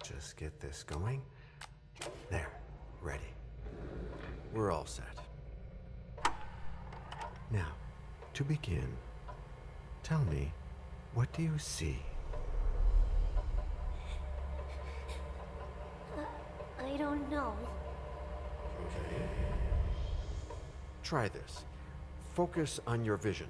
just get this going. There, ready. We're all set. Now, to begin, tell me, what do you see? I don't know. Okay. Try this. Focus on your vision.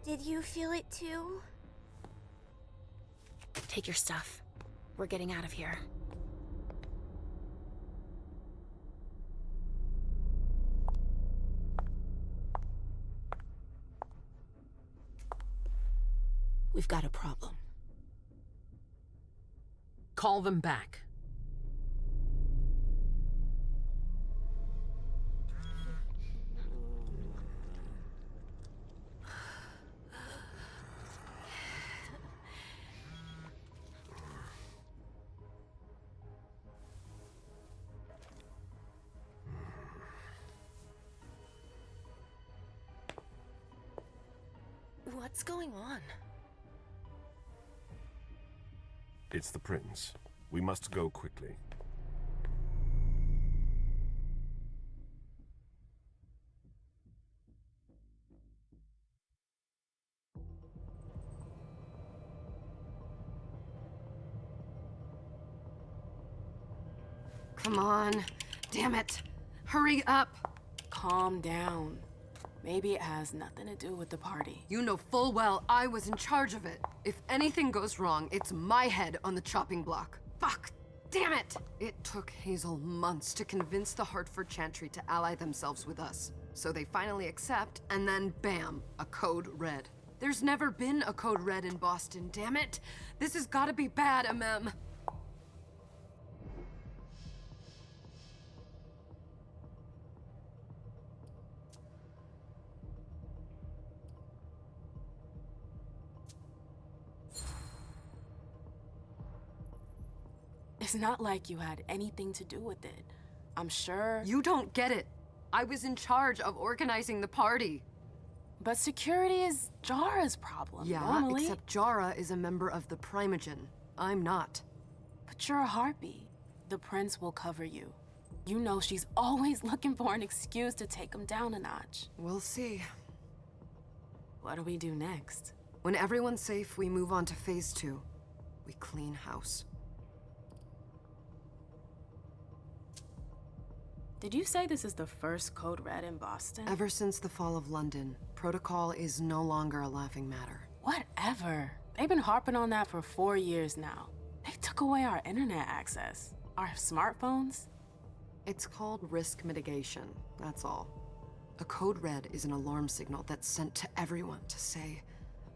Did you feel it too? Take your stuff. We're getting out of here. We've got a problem. Call them back. What's going on? It's the prince. We must go quickly. Come on. Damn it. Hurry up. Calm down. Maybe it has nothing to do with the party. You know full well I was in charge of it. If anything goes wrong, it's my head on the chopping block. Fuck! Damn it! It took Hazel months to convince the Hartford Chantry to ally themselves with us. So they finally accept, and then bam, a code red. There's never been a code red in Boston, damn it! This has gotta be bad, MM. It's not like you had anything to do with it. I'm sure. You don't get it. I was in charge of organizing the party. But security is Jara's problem, Yeah, normally. except Jara is a member of the Primogen. I'm not. But you're a harpy. The prince will cover you. You know she's always looking for an excuse to take him down a notch. We'll see. What do we do next? When everyone's safe, we move on to phase 2. We clean house. Did you say this is the first code red in Boston? Ever since the fall of London, protocol is no longer a laughing matter. Whatever. They've been harping on that for 4 years now. They took away our internet access. Our smartphones. It's called risk mitigation, that's all. A code red is an alarm signal that's sent to everyone to say,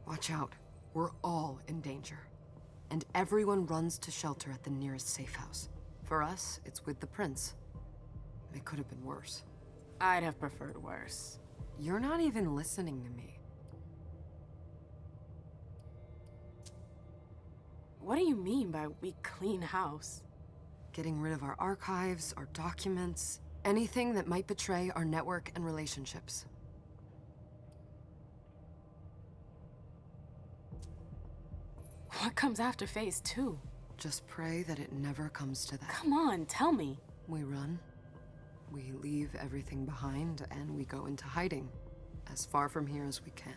watch out, we're all in danger. And everyone runs to shelter at the nearest safe house. For us, it's with the prince. It could have been worse. I'd have preferred worse. You're not even listening to me. What do you mean by we clean house? Getting rid of our archives, our documents, anything that might betray our network and relationships. What comes after phase 2? Just pray that it never comes to that. Come on, tell me. We run, We leave everything behind and we go into hiding, as far from here as we can.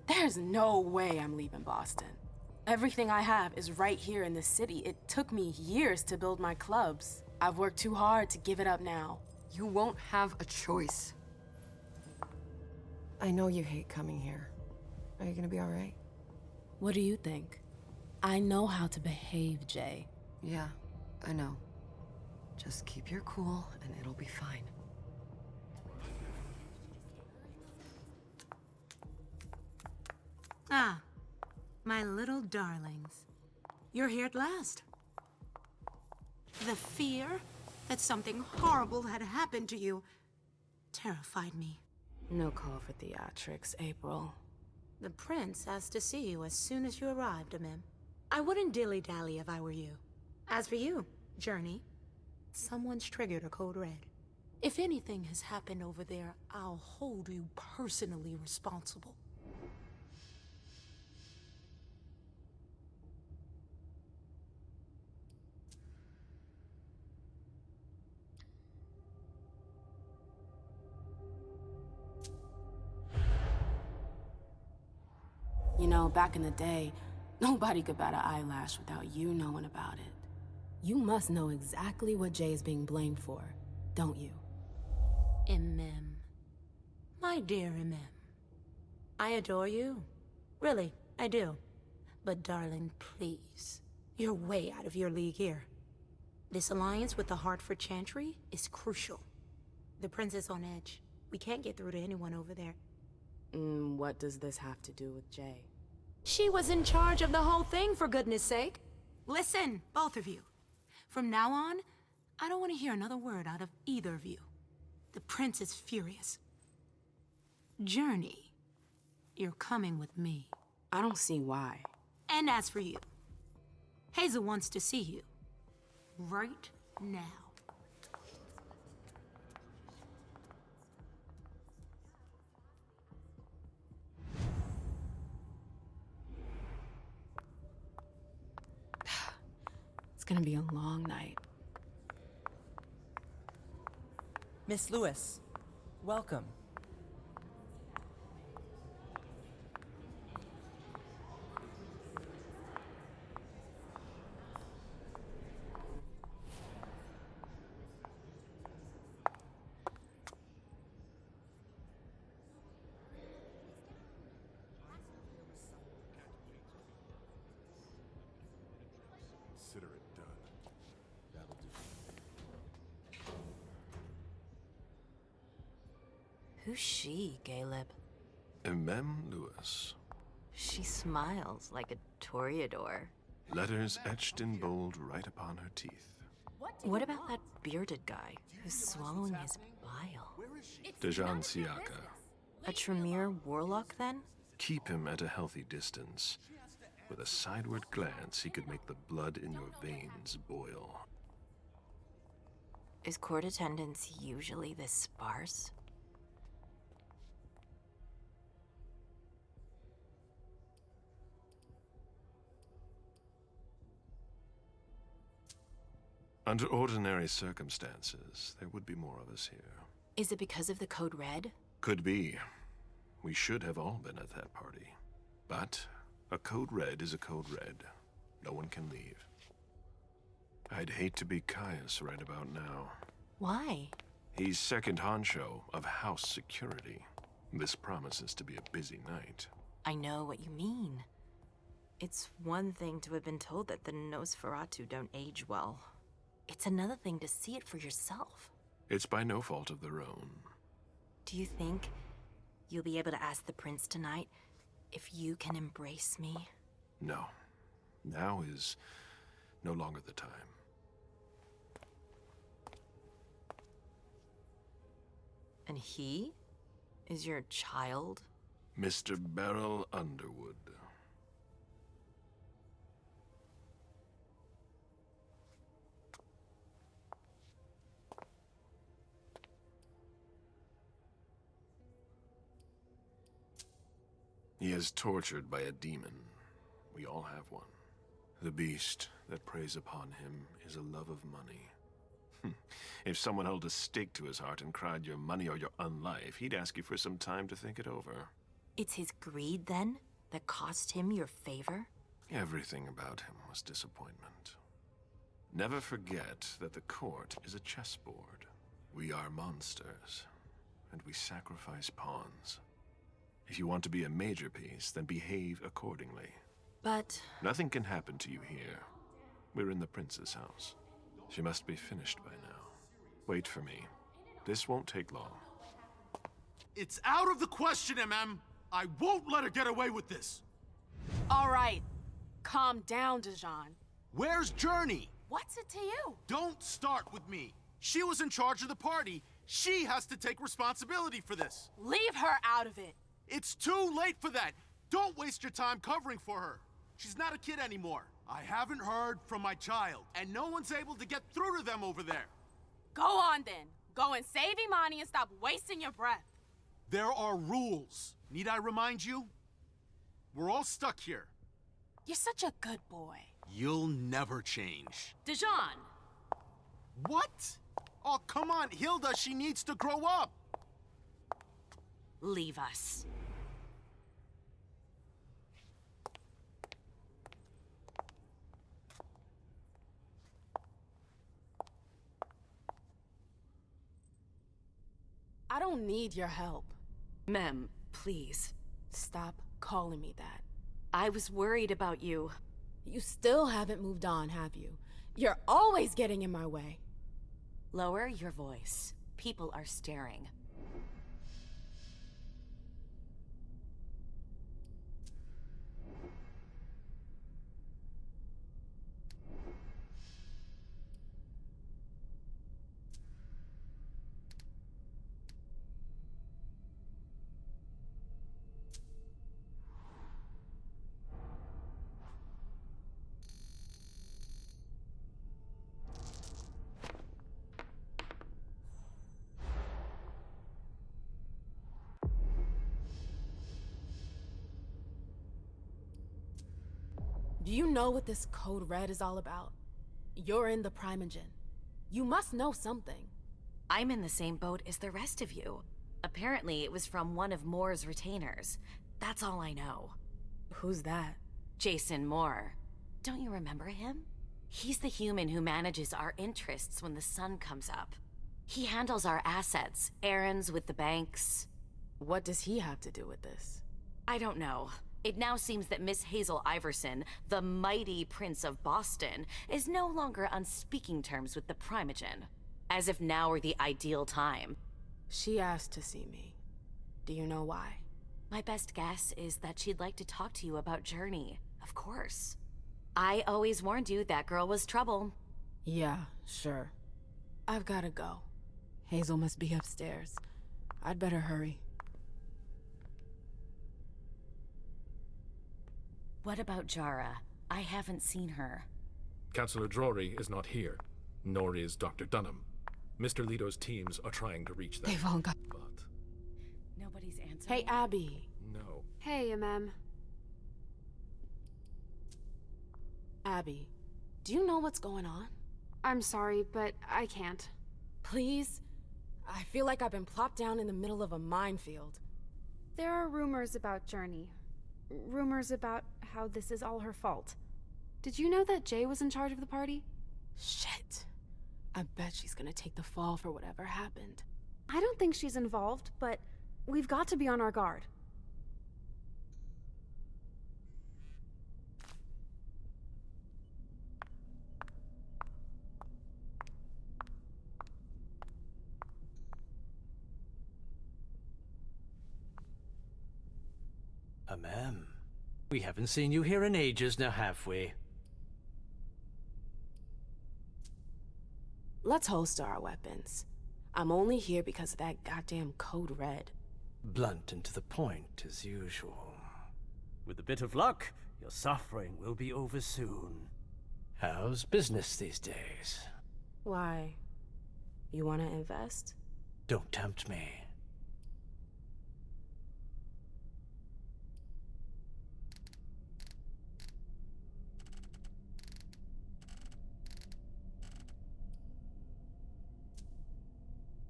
There's no way I'm leaving Boston. Everything I have is right here in this city. It took me years to build my clubs. I've worked too hard to give it up now. You won't have a choice. I know you hate coming here. Are you gonna be all right? What do you think? I know how to behave, Jay. Yeah, I know. Just keep your cool and it'll be fine. Ah, my little darlings. You're here at last. The fear that something horrible had happened to you terrified me. No call for theatrics, April. The prince asked to see you as soon as you arrived, Amem. I wouldn't dilly-dally if I were you. As for you, Journey, someone's triggered a code red. If anything has happened over there, I'll hold you personally responsible. You know, back in the day, nobody could bat an eyelash without you knowing about it. You must know exactly what Jay is being blamed for, don't you? Amem. My dear Amem. I adore you. Really, I do. But darling, please. You're way out of your league here. This alliance with the Hartford Chantry is crucial. The prince is on edge. We can't get through to anyone over there. What does this have to do with Jay? She was in charge of the whole thing, for goodness sake. Listen, both of you. From now on, I don't want to hear another word out of either of you. The prince is furious. Journey, you're coming with me. I don't see why. And as for you, Hazel wants to see you. Right now. It's gonna be a long night. Miss Lewis, welcome. Consider it done. That'll do. Who's she, Caleb? Mem Lewis. She smiles like a toreador. Letters etched in bold right upon her teeth. What about that bearded guy who's swallowing his bile? Dejan Siaka. A Tremere warlock, then? Keep him at a healthy distance. With a sideward glance, he could make the blood in your veins boil. Is court attendance usually this sparse? Under ordinary circumstances, there would be more of us here. Is it because of the code red? Could be. We should have all been at that party. But a code red is a code red. No one can leave. I'd hate to be Caius right about now. Why? He's second honcho of house security. This promises to be a busy night. I know what you mean. It's one thing to have been told that the Nosferatu don't age well. It's another thing to see it for yourself. It's by no fault of their own. Do you think you'll be able to ask the prince tonight if you can embrace me? No. Now is no longer the time. And he is your child? Mr. Beryl Underwood. He is tortured by a demon. We all have one. The beast that preys upon him is a love of money. If someone held a stake to his heart and cried your money or your unlife, he'd ask you for some time to think it over. It's his greed, then, that cost him your favor? Everything about him was disappointment. Never forget that the court is a chessboard. We are monsters, and we sacrifice pawns. If you want to be a major piece, then behave accordingly. But Nothing can happen to you here. We're in the prince's house. She must be finished by now. Wait for me. This won't take long. It's out of the question, MM! I won't let her get away with this! All right. Calm down, Dijon. Where's Journey? What's it to you? Don't start with me. She was in charge of the party. She has to take responsibility for this. Leave her out of it. It's too late for that. Don't waste your time covering for her. She's not a kid anymore. I haven't heard from my child, and no one's able to get through to them over there. Go on then. Go and save Imani and stop wasting your breath. There are rules. Need I remind you? We're all stuck here. You're such a good boy. You'll never change. Dijon! What? Oh, come on, Hilda, she needs to grow up. leave us. I don't need your help. Mem, please. Stop calling me that. I was worried about you. You still haven't moved on, have you? You're always getting in my way. Lower your voice. People are staring. Do you know what this Code Red is all about? You're in the Primogen. You must know something. I'm in the same boat as the rest of you. Apparently, it was from one of Moore's retainers. That's all I know. Who's that? Jason Moore. Don't you remember him? He's the human who manages our interests when the sun comes up. He handles our assets, errands with the banks. What does he have to do with this? I don't know. It now seems that Miss Hazel Iverson, the mighty Prince of Boston, is no longer on speaking terms with the Primogen. As if now were the ideal time. She asked to see me. Do you know why? My best guess is that she'd like to talk to you about Journey, of course. I always warned you that girl was trouble. Yeah, sure. I've gotta go. Hazel must be upstairs. I'd better hurry. What about Jara? I haven't seen her. Councillor Drury is not here, nor is Dr. Dunham. Mr. Leto's teams are trying to reach them. They've all got... But Nobody's answering. Hey, Abby. no. Hey, MM. Abby, do you know what's going on? I'm sorry, but I can't. Please? I feel like I've been plopped down in the middle of a minefield. There are rumors about Journey. Rumors about how this is all her fault. Did you know that Jay was in charge of the party? Shit. I bet she's gonna take the fall for whatever happened. I don't think she's involved, but we've got to be on our guard. Ma'am, we haven't seen you here in ages now, have we? Let's holster our weapons. I'm only here because of that goddamn Code Red. Blunt and to the point, as usual. With a bit of luck, your suffering will be over soon. How's business these days? Why? You wanna invest? Don't tempt me.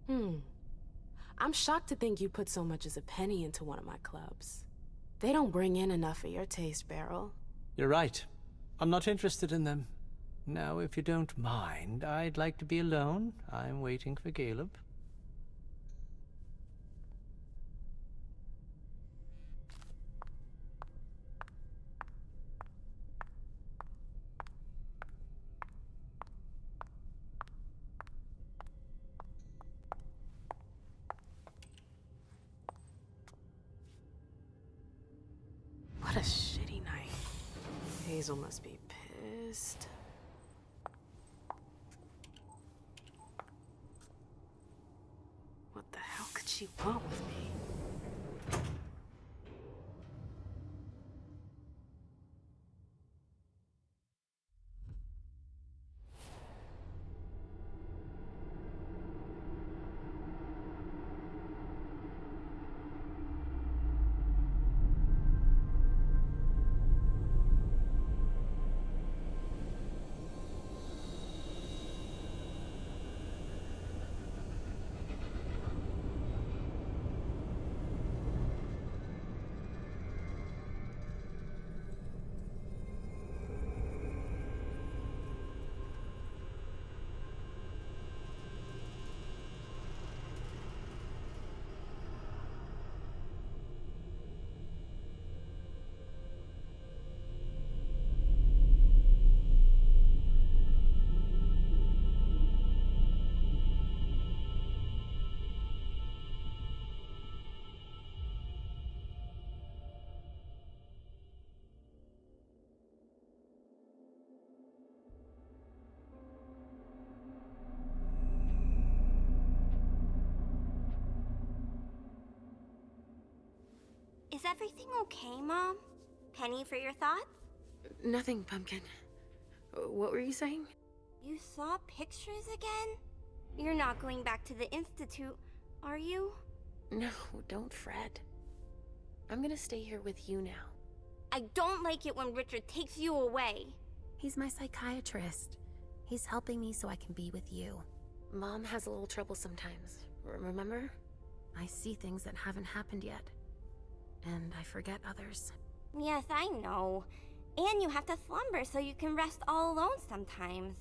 I'm shocked to think you put so much as a penny into one of my clubs. They don't bring in enough for your taste, Beryl. You're right. I'm not interested in them. Now, if you don't mind, I'd like to be alone. I'm waiting for Caleb. What a shitty night. Hazel must be pissed. What the hell could she want with me? Is everything okay, Mom? Penny for your thoughts? Nothing, Pumpkin. What were you saying? You saw pictures again? You're not going back to the Institute, are you? No, don't fret. I'm gonna stay here with you now. I don't like it when Richard takes you away. He's my psychiatrist. He's helping me so I can be with you. Mom has a little trouble sometimes, remember? I see things that haven't happened yet. And I forget others. Yes, I know. And you have to slumber so you can rest all alone sometimes.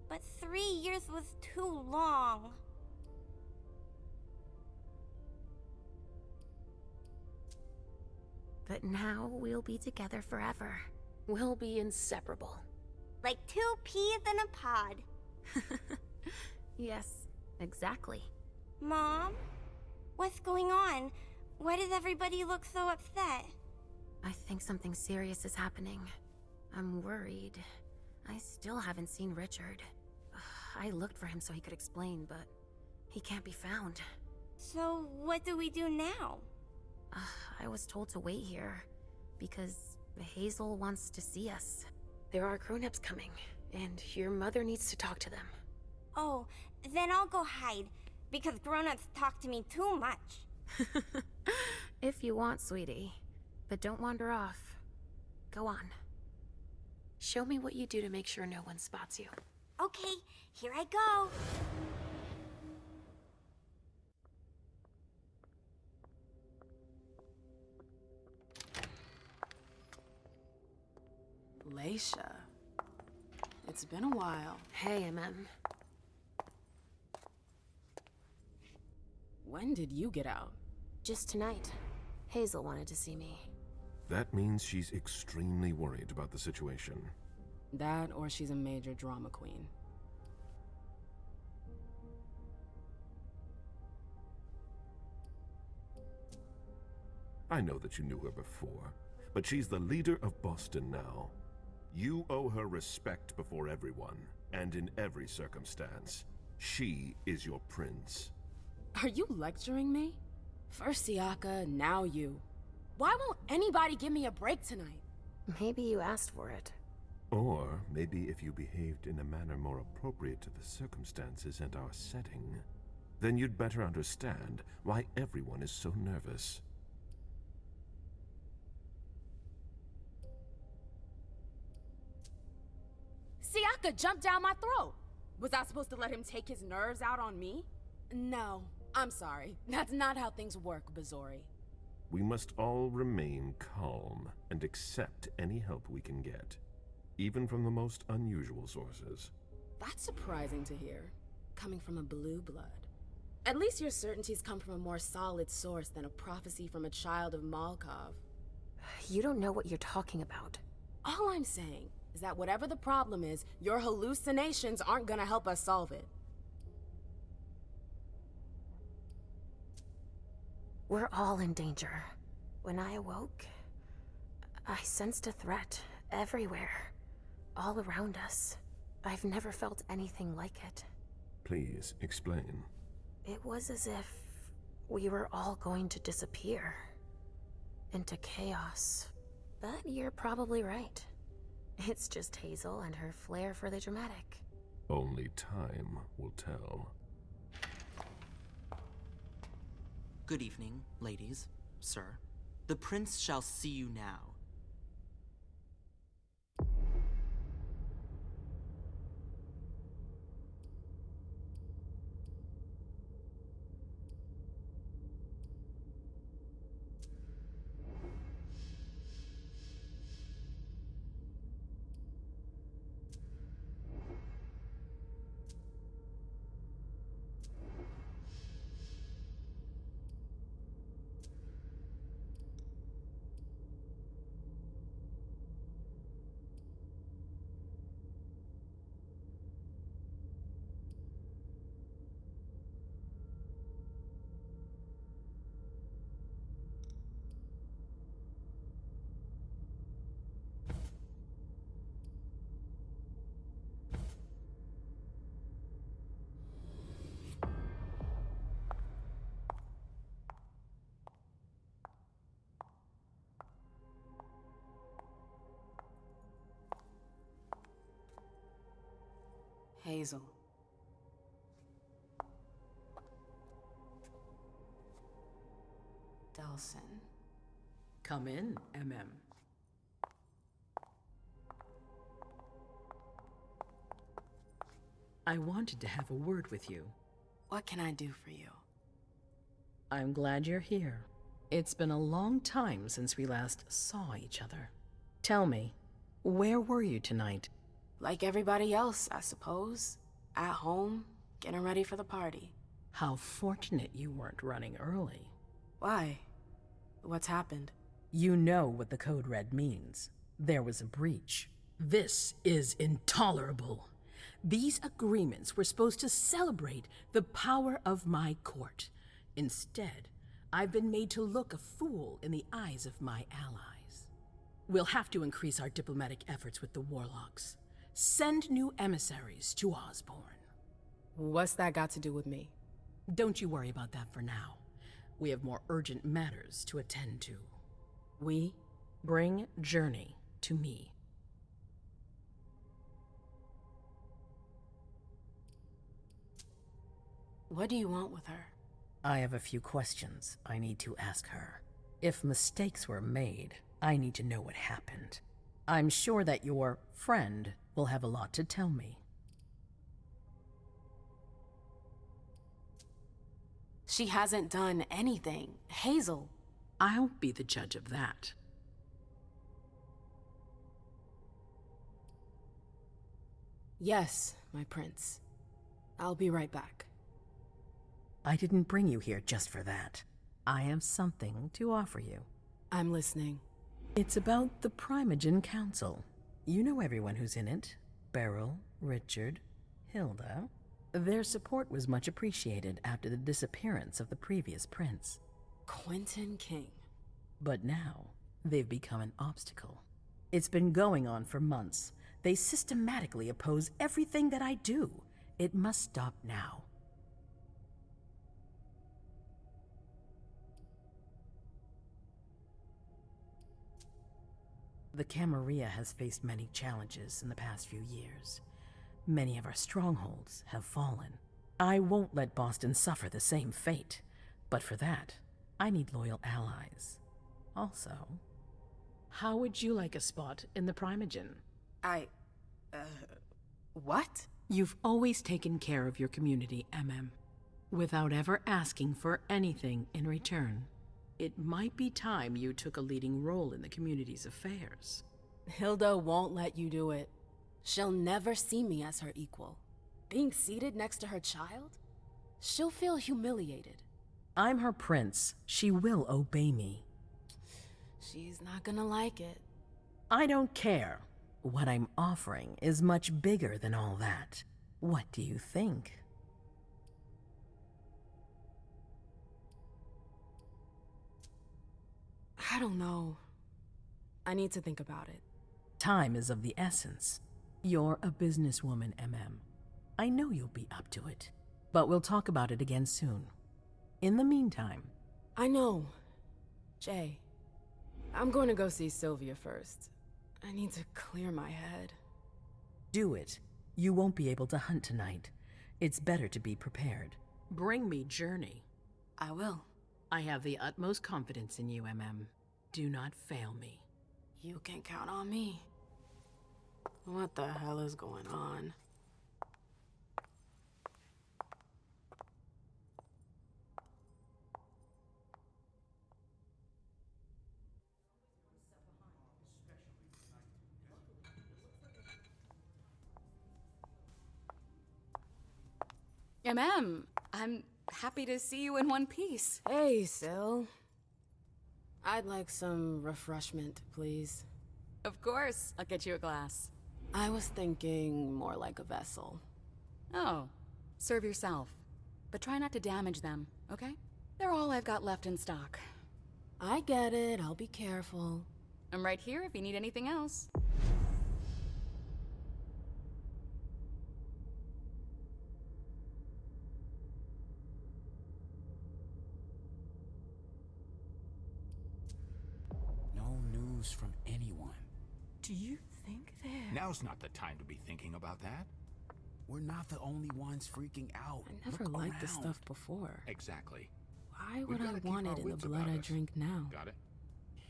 But 3 years was too long. But now we'll be together forever. We'll be inseparable. Like 2 peas in a pod. Yes, exactly. Mom? What's going on? Why does everybody look so upset? I think something serious is happening. I'm worried. I still haven't seen Richard. I looked for him so he could explain, but he can't be found. So what do we do now? I was told to wait here because Hazel wants to see us. There are grown-ups coming, and your mother needs to talk to them. Oh, then I'll go hide, because grown-ups talk to me too much. If you want, sweetie. But don't wander off. Go on. Show me what you do to make sure no one spots you. Okay, here I go. Leisha. It's been a while. Hey, MM. When did you get out? Just tonight. Hazel wanted to see me. That means she's extremely worried about the situation. That, or she's a major drama queen. I know that you knew her before, but she's the leader of Boston now. You owe her respect before everyone, and in every circumstance. She is your prince. Are you lecturing me? First Siaka, now you. Why won't anybody give me a break tonight? Maybe you asked for it. Or maybe if you behaved in a manner more appropriate to the circumstances and our setting, then you'd better understand why everyone is so nervous. Siaka jumped down my throat. Was I supposed to let him take his nerves out on me? No, I'm sorry. That's not how things work, Bazori. We must all remain calm and accept any help we can get, even from the most unusual sources. That's surprising to hear, coming from a blue blood. At least your certainties come from a more solid source than a prophecy from a child of Malkov. You don't know what you're talking about. All I'm saying is that whatever the problem is, your hallucinations aren't gonna help us solve it. We're all in danger. When I awoke, I sensed a threat everywhere, all around us. I've never felt anything like it. Please explain. It was as if we were all going to disappear into chaos. But you're probably right. It's just Hazel and her flair for the dramatic. Only time will tell. Good evening, ladies, sir. The prince shall see you now. Hazel. Delson. Come in, MM. I wanted to have a word with you. What can I do for you? I'm glad you're here. It's been a long time since we last saw each other. Tell me, where were you tonight? Like everybody else, I suppose. At home, getting ready for the party. How fortunate you weren't running early. Why? What's happened? You know what the Code Red means. There was a breach. This is intolerable. These agreements were supposed to celebrate the power of my court. Instead, I've been made to look a fool in the eyes of my allies. We'll have to increase our diplomatic efforts with the Warlocks. Send new emissaries to Osborne. What's that got to do with me? Don't you worry about that for now. We have more urgent matters to attend to. We? Bring Journey to me. What do you want with her? I have a few questions I need to ask her. If mistakes were made, I need to know what happened. I'm sure that your friend will have a lot to tell me. She hasn't done anything. Hazel. I'll be the judge of that. Yes, my prince. I'll be right back. I didn't bring you here just for that. I have something to offer you. I'm listening. It's about the Primogen Council. You know everyone who's in it. Beryl, Richard, Hilda. Their support was much appreciated after the disappearance of the previous prince. Quentin King. But now, they've become an obstacle. It's been going on for months. They systematically oppose everything that I do. It must stop now. The Camarilla has faced many challenges in the past few years. Many of our strongholds have fallen. I won't let Boston suffer the same fate, but for that, I need loyal allies. Also, how would you like a spot in the Primogen? What? You've always taken care of your community, MM. without ever asking for anything in return. It might be time you took a leading role in the community's affairs. Hilda won't let you do it. She'll never see me as her equal. Being seated next to her child? She'll feel humiliated. I'm her prince. She will obey me. She's not gonna like it. I don't care. What I'm offering is much bigger than all that. What do you think? I don't know. I need to think about it. Time is of the essence. You're a businesswoman, MM. I know you'll be up to it. But we'll talk about it again soon. In the meantime... I know. Jay, I'm going to go see Sylvia first. I need to clear my head. Do it. You won't be able to hunt tonight. It's better to be prepared. Bring me Journey. I will. I have the utmost confidence in you, MM. Do not fail me. You can count on me. What the hell is going on? I'm happy to see you in one piece. Hey, Sil. I'd like some refreshment, please. Of course, I'll get you a glass. I was thinking more like a vessel. Oh, serve yourself. But try not to damage them, okay? They're all I've got left in stock. I get it, I'll be careful. I'm right here if you need anything else. From anyone. Do you think they're... Now's not the time to be thinking about that. We're not the only ones freaking out. I never liked this stuff before. Exactly. Why would I want it in the blood I drink now? Got it?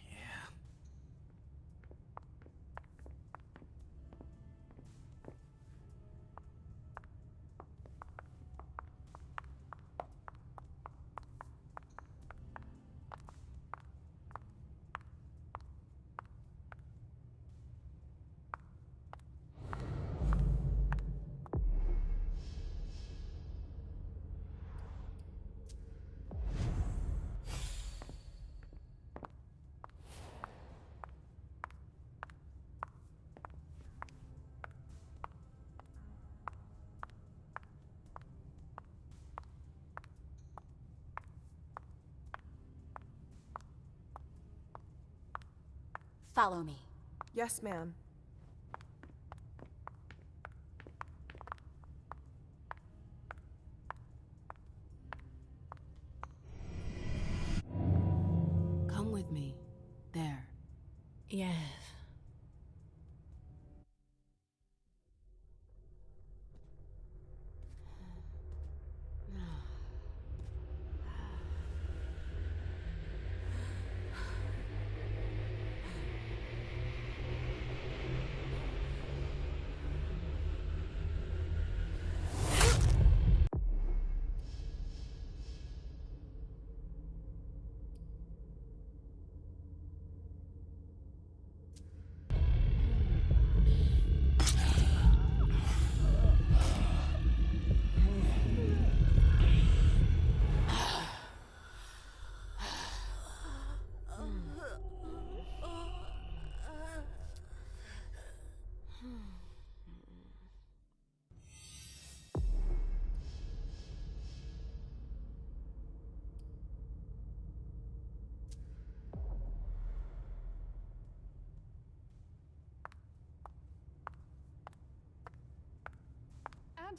Yeah. Follow me. Yes, ma'am. Come with me. There. Yes.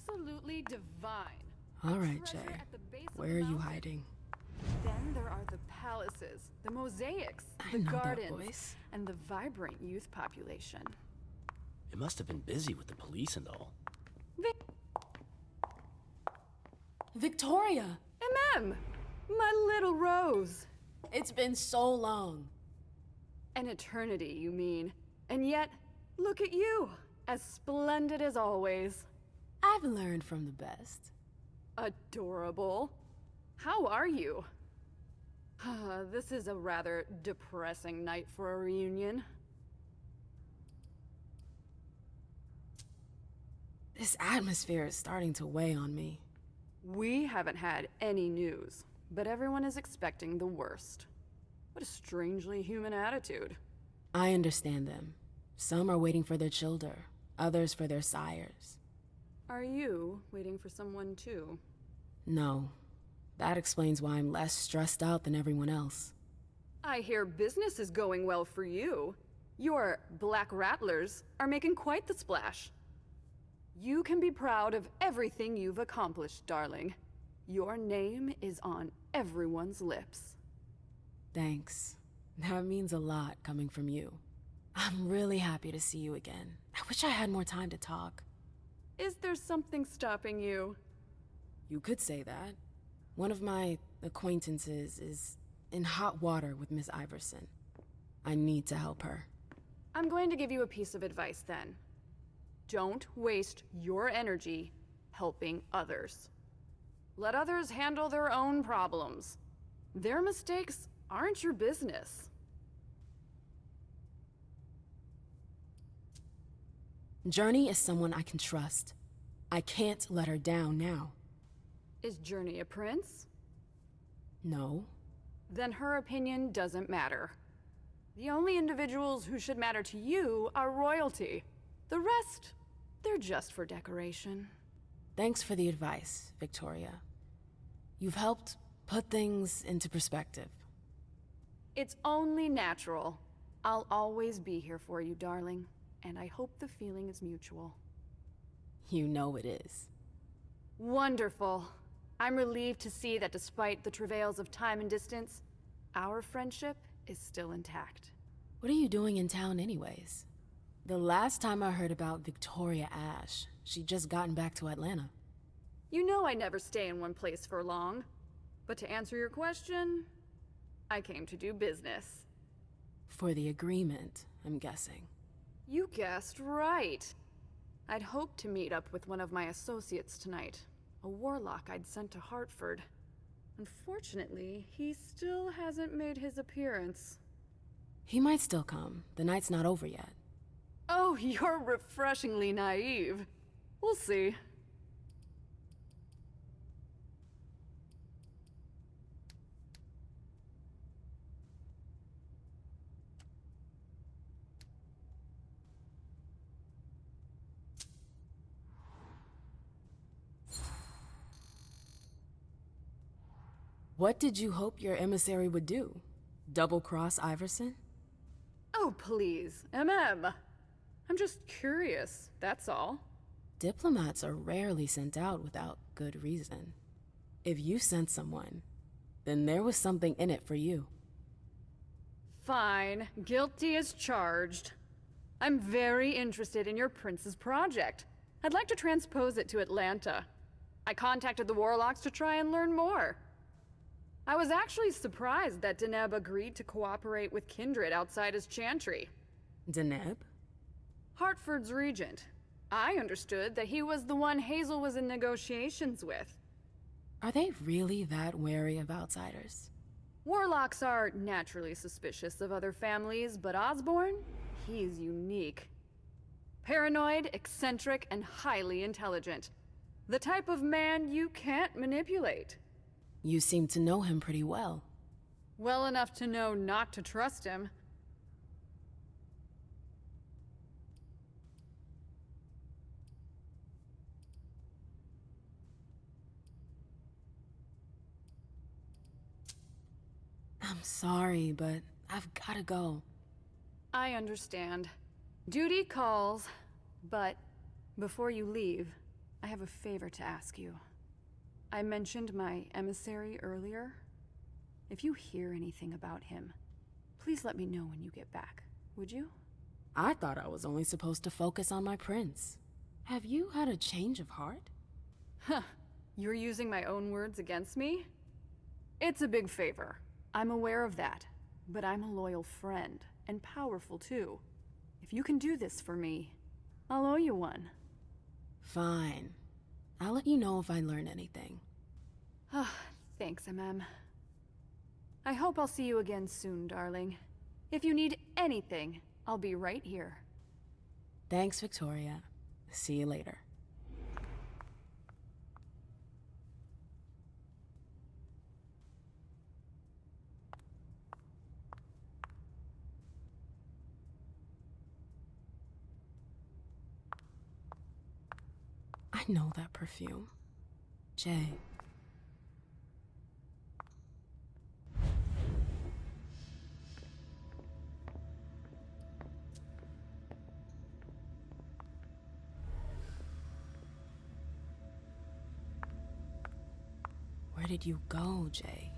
Absolutely divine. All right, Jay. Where are you hiding? Then there are the palaces, the mosaics, I the know that gardens, voice. and the vibrant youth population. It must have been busy with the police and all. Victoria! My little Rose! It's been so long. An eternity, you mean. And yet, look at you, as splendid as always. I've learned from the best. Adorable. How are you? This is a rather depressing night for a reunion. This atmosphere is starting to weigh on me. We haven't had any news, but everyone is expecting the worst. What a strangely human attitude. I understand them. Some are waiting for their children, others for their sires. Are you waiting for someone too? No. That explains why I'm less stressed out than everyone else. I hear business is going well for you. Your Black Rattlers are making quite the splash. You can be proud of everything you've accomplished, darling. Your name is on everyone's lips. Thanks. That means a lot coming from you. I'm really happy to see you again. I wish I had more time to talk. Is there something stopping you? You could say that. One of my acquaintances is in hot water with Miss Iverson. I need to help her. I'm going to give you a piece of advice then. Don't waste your energy helping others. Let others handle their own problems. Their mistakes aren't your business. Journey is someone I can trust. I can't let her down now. Is Journey a prince? No. Then her opinion doesn't matter. The only individuals who should matter to you are royalty. The rest, they're just for decoration. Thanks for the advice, Victoria. You've helped put things into perspective. It's only natural. I'll always be here for you, darling, and I hope the feeling is mutual. You know it is. Wonderful. I'm relieved to see that despite the travails of time and distance, our friendship is still intact. What are you doing in town anyways? The last time I heard about Victoria Ash, she'd just gotten back to Atlanta. You know I never stay in one place for long. But to answer your question, I came to do business. For the agreement, I'm guessing. You guessed right. I'd hoped to meet up with one of my associates tonight, a warlock I'd sent to Hartford. Unfortunately, he still hasn't made his appearance. He might still come. The night's not over yet. Oh, you're refreshingly naive. We'll see. What did you hope your emissary would do? Double-cross Iverson? Oh, please, I'm just curious, that's all. Diplomats are rarely sent out without good reason. If you sent someone, then there was something in it for you. Fine, guilty as charged. I'm very interested in your prince's project. I'd like to transpose it to Atlanta. I contacted the warlocks to try and learn more. I was actually surprised that Deneb agreed to cooperate with Kindred outside his chantry. Deneb? Hartford's regent. I understood that he was the one Hazel was in negotiations with. Are they really that wary of outsiders? Warlocks are naturally suspicious of other families, but Osborne? He's unique. Paranoid, eccentric, and highly intelligent. The type of man you can't manipulate. You seem to know him pretty well. Well enough to know not to trust him. I'm sorry, but I've gotta go. I understand. Duty calls, but before you leave, I have a favor to ask you. I mentioned my emissary earlier. If you hear anything about him, please let me know when you get back, would you? I thought I was only supposed to focus on my prince. Have you had a change of heart? Huh. You're using my own words against me? It's a big favor. I'm aware of that. But I'm a loyal friend, and powerful too. If you can do this for me, I'll owe you one. Fine. I'll let you know if I learn anything. Thanks, MM. I hope I'll see you again soon, darling. If you need anything, I'll be right here. Thanks, Victoria. See you later. I know that perfume. Jay. Where did you go, Jay?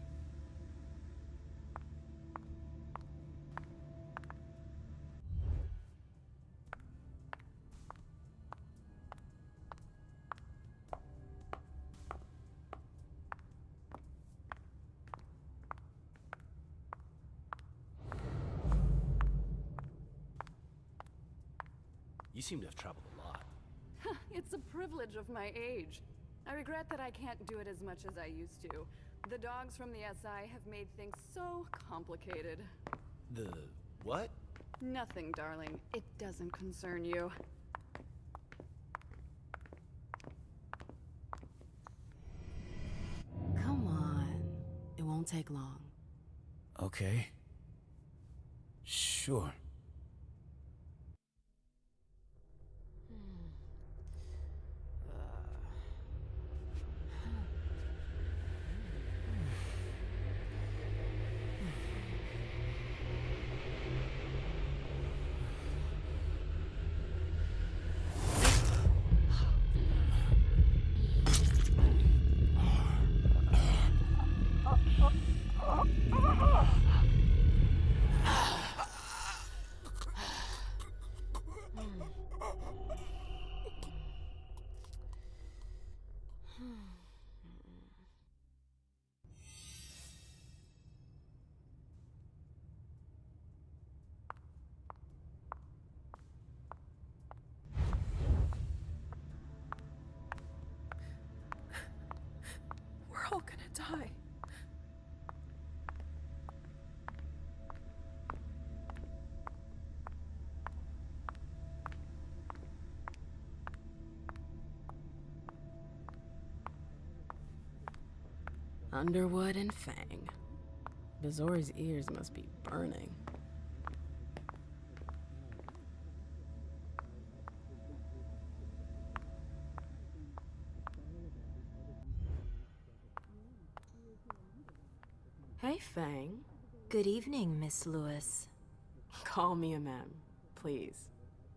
You seem to have traveled a lot. It's a privilege of my age. I regret that I can't do it as much as I used to. The dogs from the SI have made things so complicated. The what? Nothing, darling. It doesn't concern you. Come on. It won't take long. Okay. Sure. We're all gonna die. Underwood and Fang. Bizori's ears must be burning. Hey, Fang. Good evening, Miss Lewis. Call me a ma'am, please.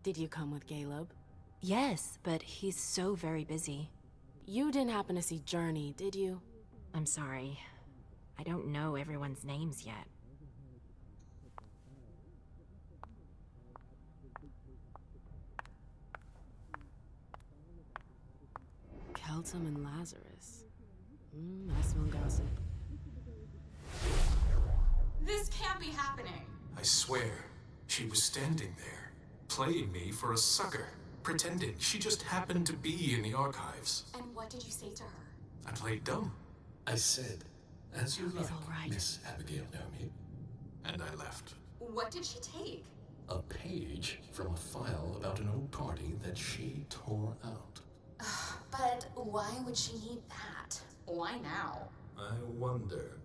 Did you come with Caleb? Yes, but he's so very busy. You didn't happen to see Journey, did you? I'm sorry. I don't know everyone's names yet. Keltum and Lazarus. I smell gossip. This can't be happening. I swear, she was standing there, playing me for a sucker, pretending she just happened to be in the archives. And what did you say to her? I played dumb. I said, as you like, Miss Abigail Naomi. And I left. What did she take? A page from a file about an old party that she tore out. But why would she need that? Why now? I wonder.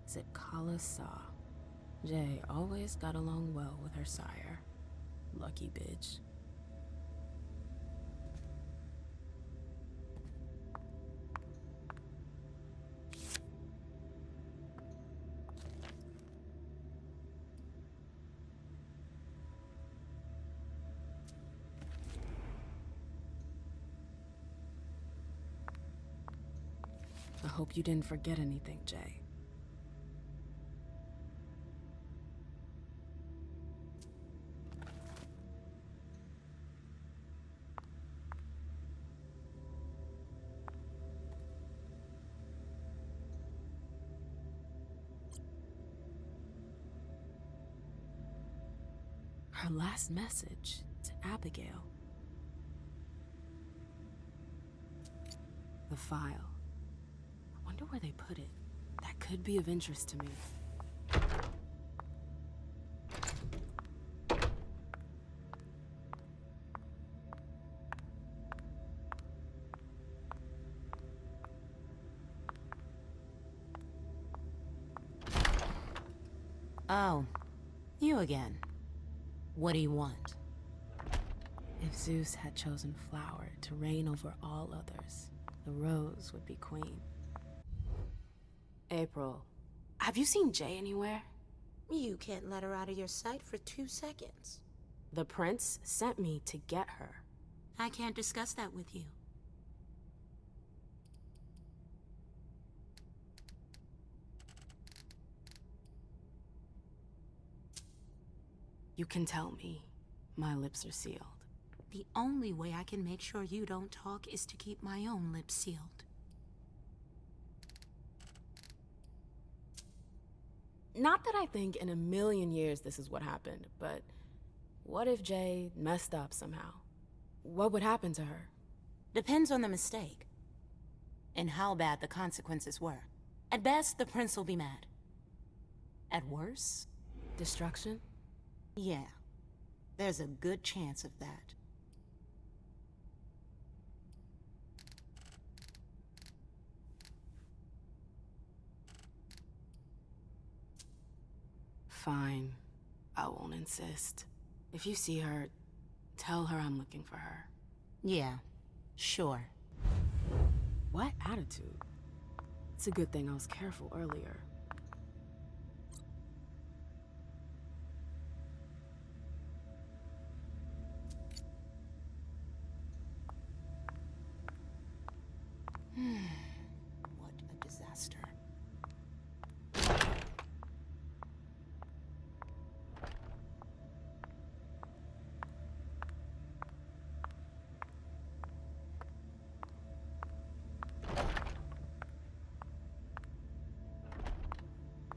Is it Kala Sa? Jay always got along well with her sire. Lucky bitch. I hope you didn't forget anything, Jay. Her last message to Abigail. The file. I wonder where they put it. That could be of interest to me. Oh, you again. What do you want? If Zeus had chosen flower to reign over all others, the rose would be queen. April, have you seen Jay anywhere? You can't let her out of your sight for 2 seconds. The prince sent me to get her. I can't discuss that with you. You can tell me. My lips are sealed. The only way I can make sure you don't talk is to keep my own lips sealed. Not that I think in a million years this is what happened, but what if Jay messed up somehow? What would happen to her? Depends on the mistake. And how bad the consequences were. At best, the prince will be mad. At worst, destruction? Yeah. There's a good chance of that. Fine. I won't insist. If you see her, tell her I'm looking for her. Yeah, sure. What attitude? It's a good thing I was careful earlier. What a disaster.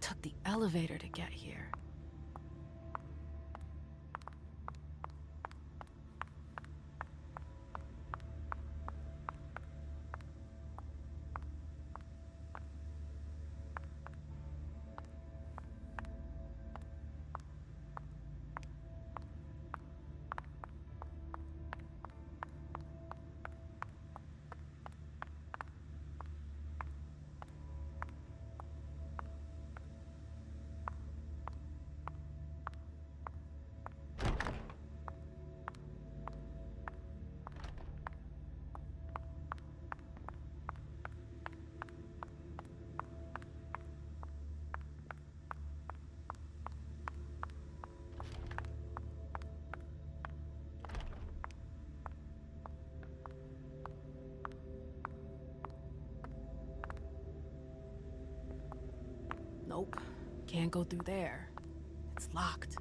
Took the elevator to get here. Nope. Can't go through there. It's locked.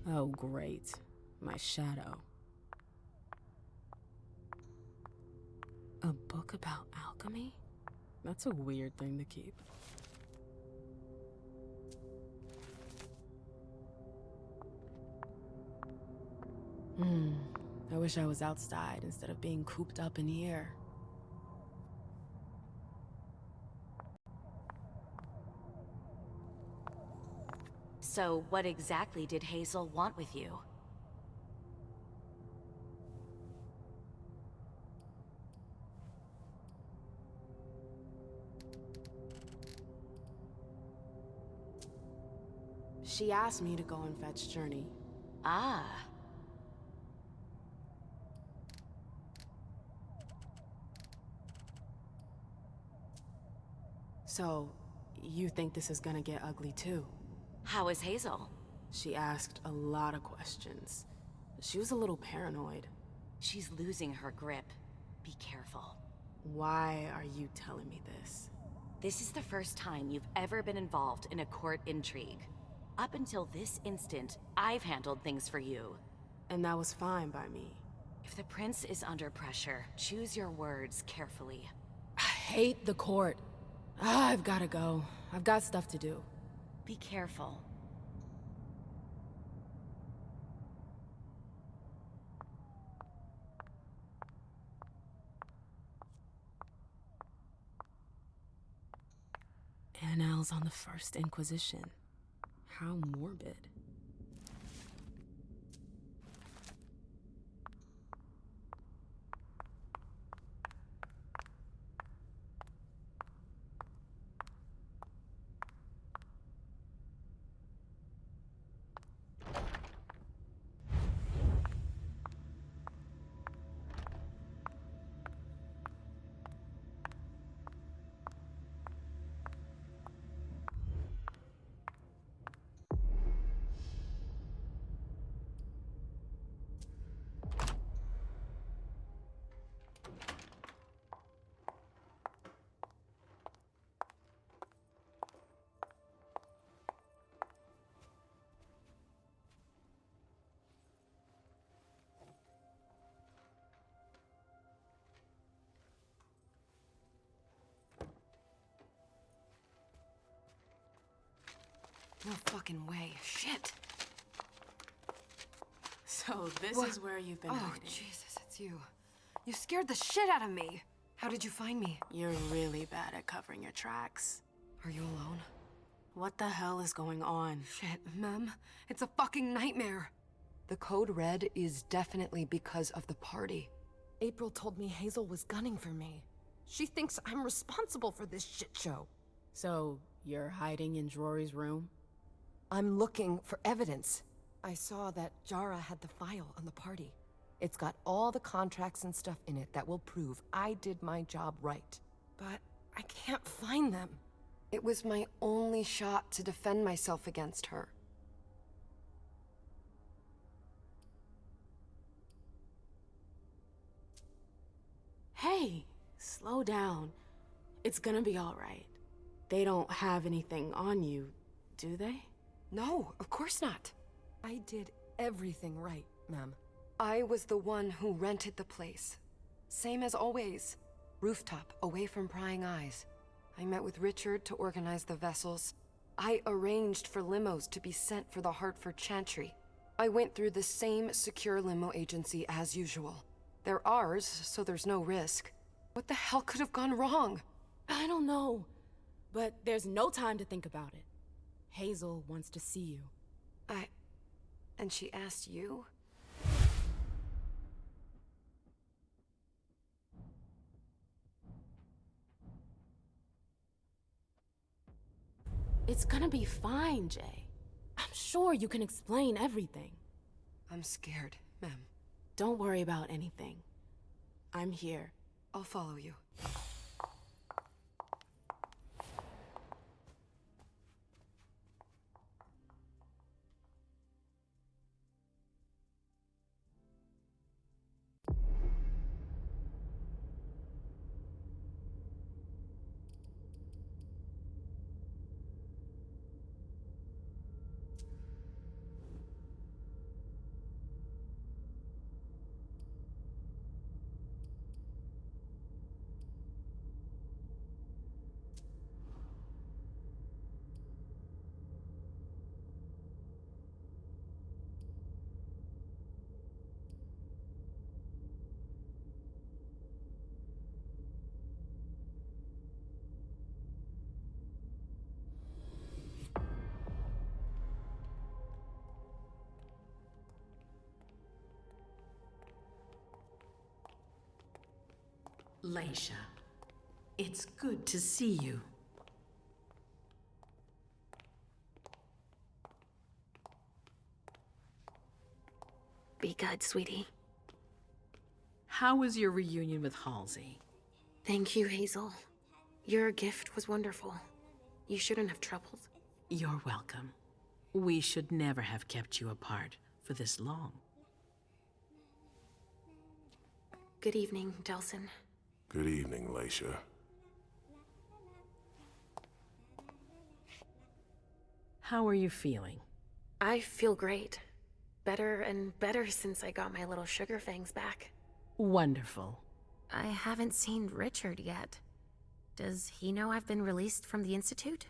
Oh, great. My shadow. A book about alchemy? That's a weird thing to keep. I wish I was outside instead of being cooped up in here. So, what exactly did Hazel want with you? She asked me to go and fetch Journey. Ah. So, you think this is gonna get ugly too? How is Hazel? She asked a lot of questions. She was a little paranoid. She's losing her grip. Be careful. Why are you telling me this? This is the first time you've ever been involved in a court intrigue. Up until this instant, I've handled things for you. And that was fine by me. If the prince is under pressure, choose your words carefully. I hate the court. I've gotta go. I've got stuff to do. Be careful. Annals on the First Inquisition. How morbid. No fucking way. Shit. So this is where you've been Oh, hiding. Jesus, it's you. You scared the shit out of me. How did you find me? You're really bad at covering your tracks. Are you alone? What the hell is going on? Shit, Mem. It's a fucking nightmare. The code red is definitely because of the party. April told me Hazel was gunning for me. She thinks I'm responsible for this shit show. So, you're hiding in Rory's room? I'm looking for evidence. I saw that Jara had the file on the party. It's got all the contracts and stuff in it that will prove I did my job right. But I can't find them. It was my only shot to defend myself against her. Hey, slow down. It's gonna be all right. They don't have anything on you, do they? No, of course not. I did everything right, Mem. I was the one who rented the place. Same as always. Rooftop, away from prying eyes. I met with Richard to organize the vessels. I arranged for limos to be sent for the Hartford Chantry. I went through the same secure limo agency as usual. They're ours, so there's no risk. What the hell could have gone wrong? I don't know. But there's no time to think about it. Hazel wants to see you. And she asked you? It's gonna be fine, Jay. I'm sure you can explain everything. I'm scared, Mem. Don't worry about anything. I'm here. I'll follow you. Leisha, it's good to see you. Be good, sweetie. How was your reunion with Halsey? Thank you, Hazel. Your gift was wonderful. You shouldn't have troubled. You're welcome. We should never have kept you apart for this long. Good evening, Delson. Good evening, Leisha. How are you feeling? I feel great. Better and better since I got my little sugar fangs back. Wonderful. I haven't seen Richard yet. Does he know I've been released from the Institute?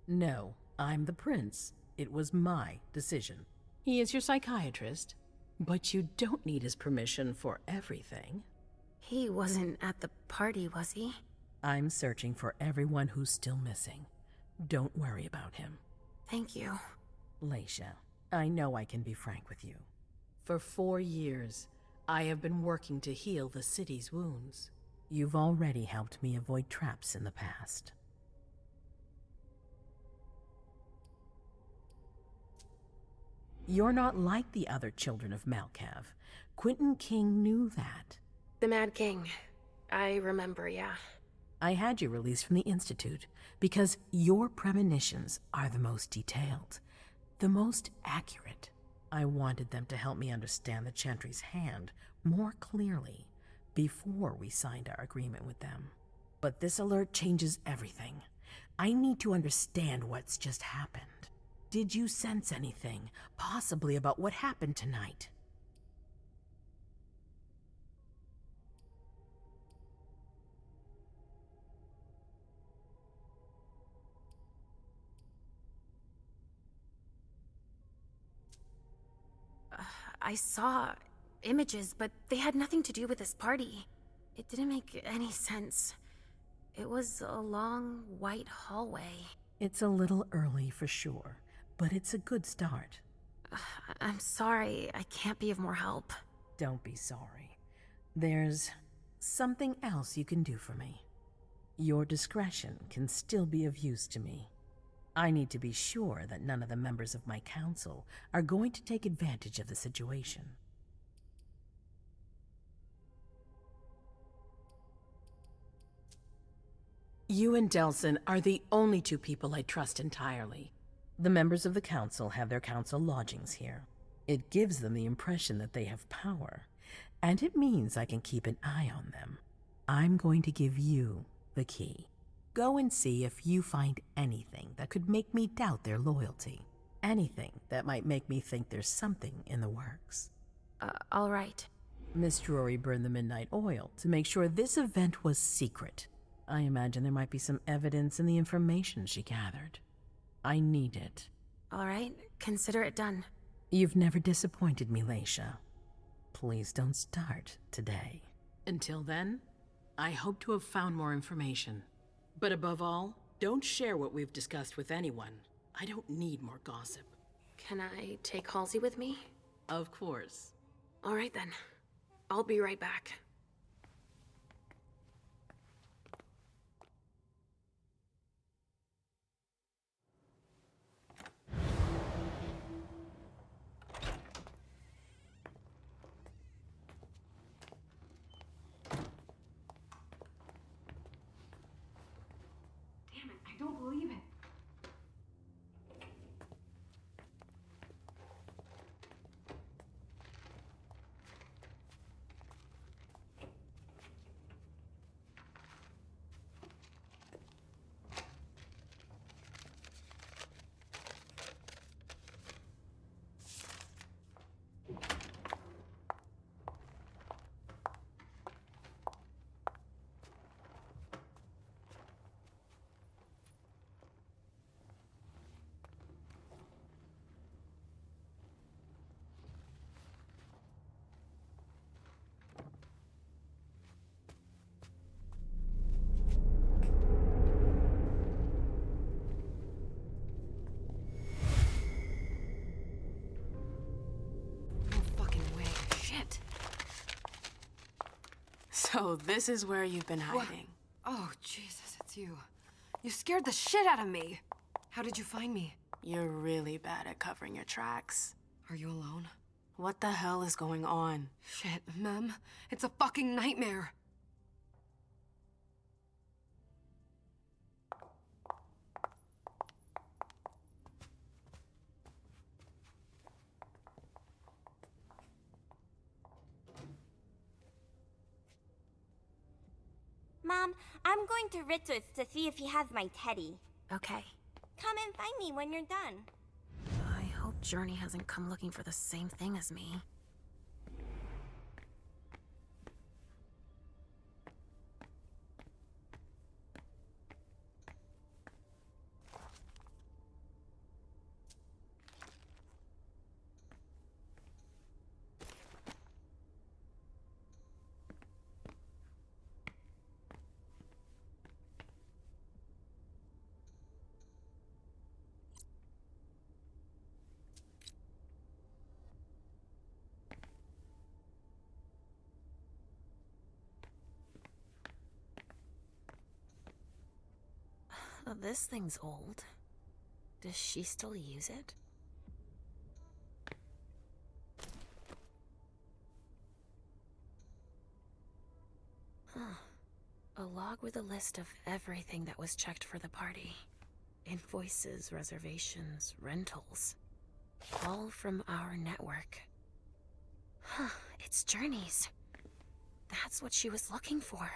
No, I'm the prince. It was my decision. He is your psychiatrist, but you don't need his permission for everything. He wasn't at the party, was he? I'm searching for everyone who's still missing. Don't worry about him. Thank you. Leisha, I know I can be frank with you. For 4 years, I have been working to heal the city's wounds. You've already helped me avoid traps in the past. You're not like the other children of Malkav. Quentin King knew that. The Mad King. I remember, yeah. I had you released from the Institute because your premonitions are the most detailed, the most accurate. I wanted them to help me understand the Chantry's hand more clearly before we signed our agreement with them. But this alert changes everything. I need to understand what's just happened. Did you sense anything, possibly about what happened tonight? I saw images, but they had nothing to do with this party. It didn't make any sense. It was a long, white hallway. It's a little early for sure, but it's a good start. I'm sorry, I can't be of more help. Don't be sorry. There's something else you can do for me. Your discretion can still be of use to me. I need to be sure that none of the members of my council are going to take advantage of the situation. You and Delson are the only two people I trust entirely. The members of the council have their council lodgings here. It gives them the impression that they have power, and it means I can keep an eye on them. I'm going to give you the key. Go and see if you find anything that could make me doubt their loyalty. Anything that might make me think there's something in the works. All right. Miss Drury burned the midnight oil to make sure this event was secret. I imagine there might be some evidence in the information she gathered. I need it. All right, consider it done. You've never disappointed me, Leisha. Please don't start today. Until then, I hope to have found more information. But above all, don't share what we've discussed with anyone. I don't need more gossip. Can I take Halsey with me? Of course. All right then. I'll be right back. I don't believe it. So this is where you've been hiding. Oh, Jesus, it's you. You scared the shit out of me. How did you find me? You're really bad at covering your tracks. Are you alone? What the hell is going on? Shit, Mem. It's a fucking nightmare. Mom, I'm going to Richard's to see if he has my teddy. Okay. Come and find me when you're done. I hope Journey hasn't come looking for the same thing as me. This thing's old. Does she still use it? A log with a list of everything that was checked for the party. Invoices, reservations, rentals. All from our network. It's Journey's. That's what she was looking for.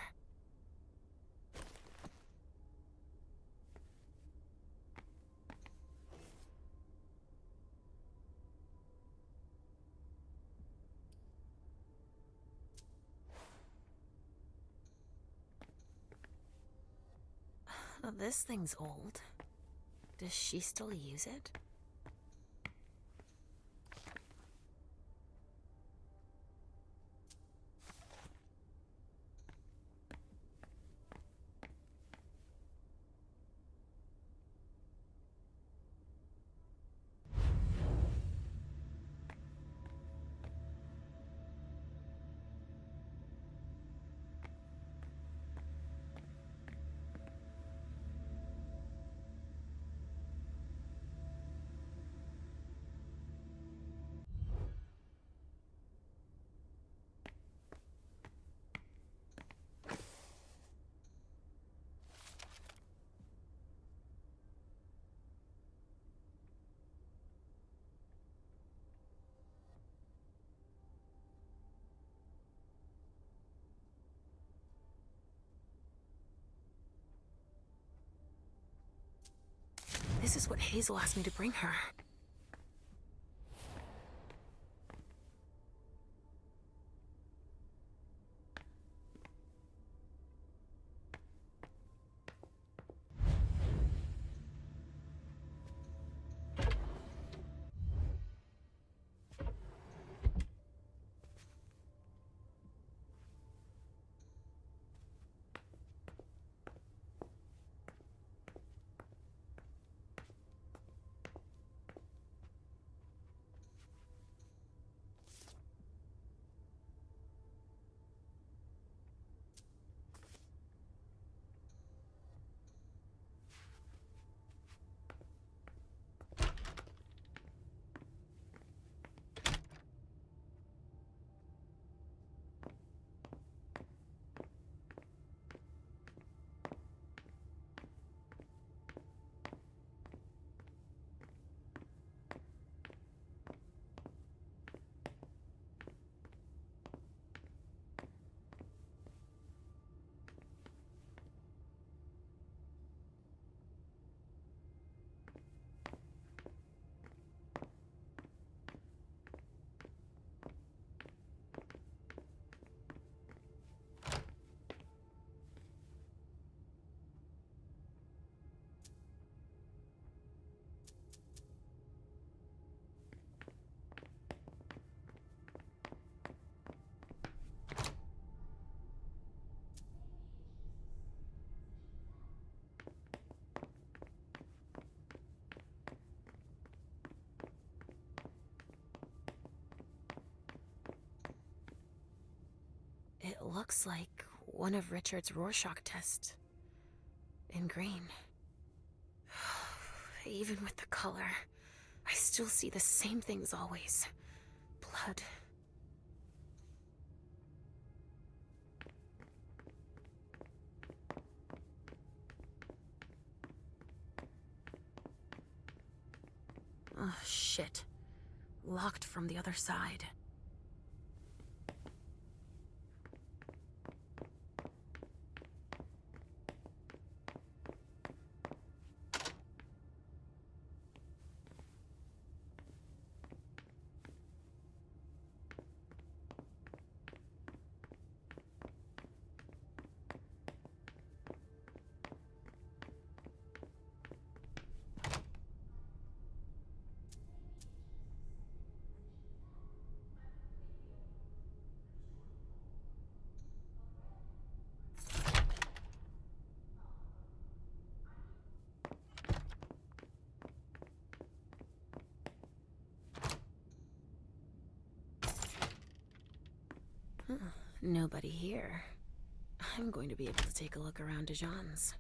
This thing's old. Does she still use it? This is what Hazel asked me to bring her. It looks like one of Richard's Rorschach tests. In green. Even with the color, I still see the same things always. Blood. Oh, shit. Locked from the other side. Nobody here. I'm going to be able to take a look around Dijon's.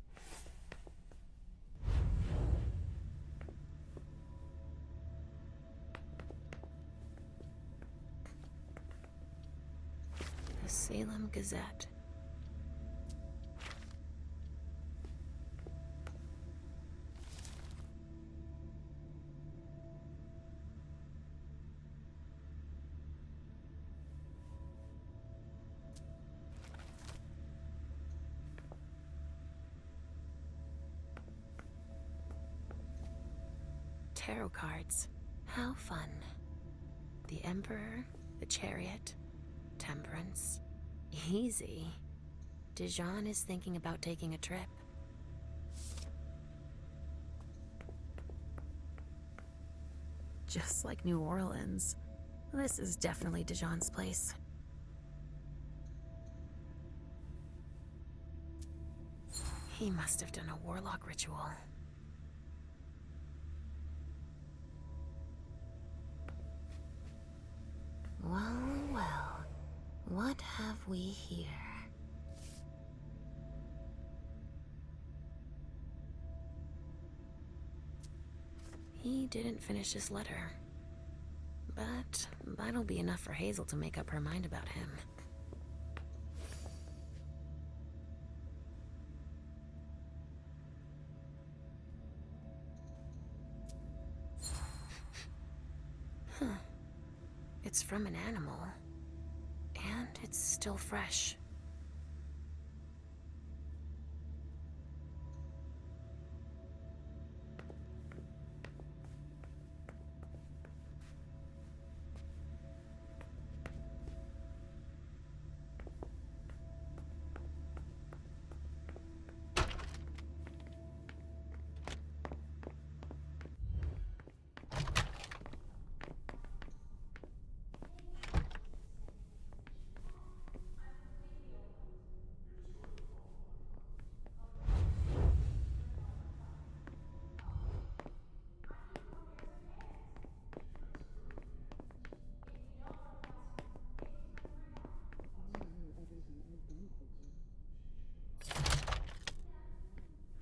Salem Gazette. Tarot cards. How fun. The Emperor, the Chariot, Temperance. Easy. Dijon is thinking about taking a trip. Just like New Orleans. This is definitely Dijon's place. He must have done a warlock ritual. Well, well, what have we here? He didn't finish his letter, but that'll be enough for Hazel to make up her mind about him. Huh. It's from an animal, and it's still fresh.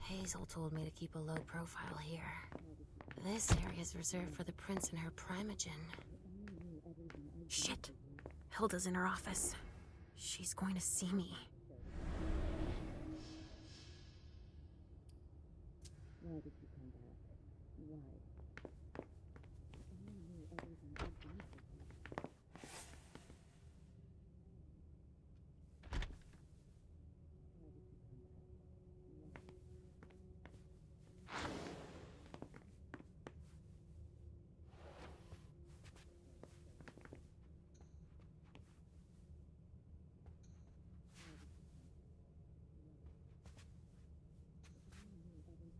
Hazel told me to keep a low profile here. This area is reserved for the prince and her primogen. Shit! Hilda's in her office. She's going to see me. Why did you come back? Why?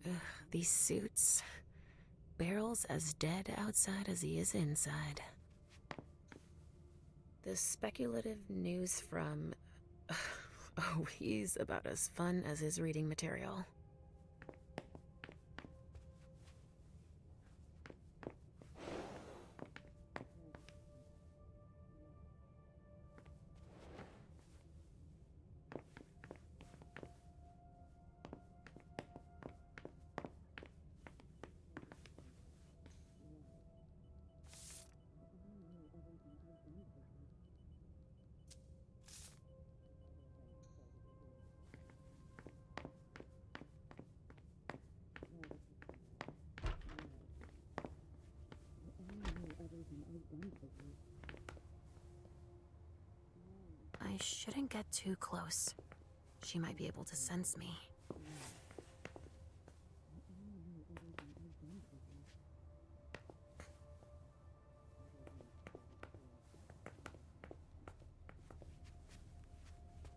Ugh, these suits. Barrel's as dead outside as he is inside. The speculative news from... Oh, he's about as fun as his reading material. I shouldn't get too close. She might be able to sense me.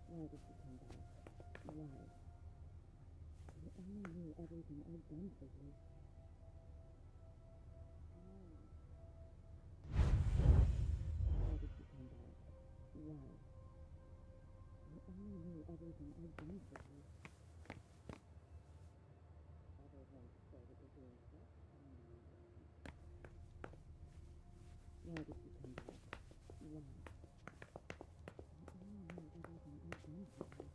Why did you come back? Why? You only knew everything I've done for you. Why did you come back? Why? You only knew everything I've done for you. Why did you come back? Why? You only knew everything I've done for you.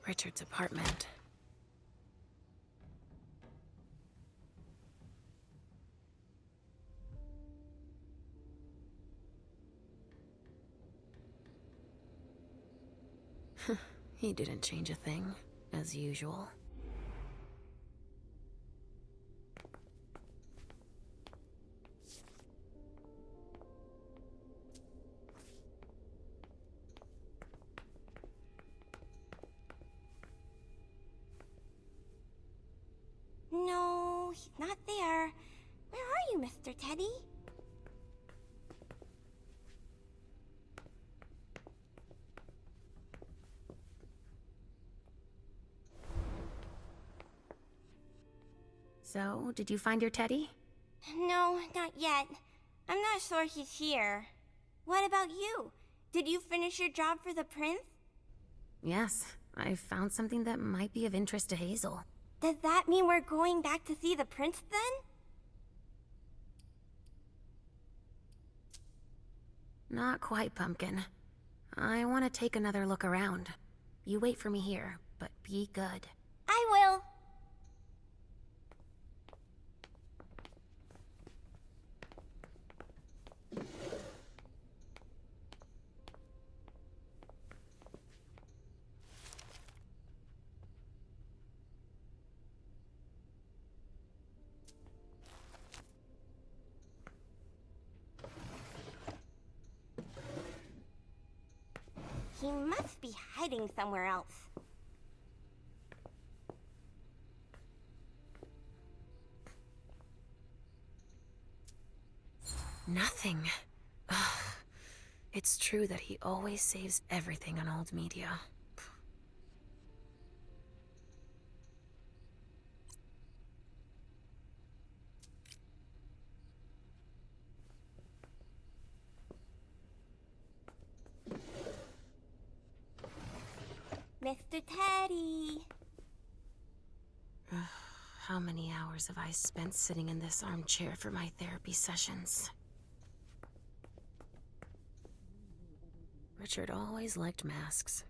Richard's apartment. He didn't change a thing, as usual. No, he's not there. Where are you, Mr. Teddy? So, did you find your teddy? No, not yet. I'm not sure he's here. What about you? Did you finish your job for the prince? Yes, I found something that might be of interest to Hazel. Does that mean we're going back to see the prince then? Not quite, Pumpkin. I want to take another look around. You wait for me here, but be good. I will. He must be hiding somewhere else. Nothing. Ugh. It's true that he always saves everything on old media. Mr. Teddy! How many hours have I spent sitting in this armchair for my therapy sessions? Richard always liked masks.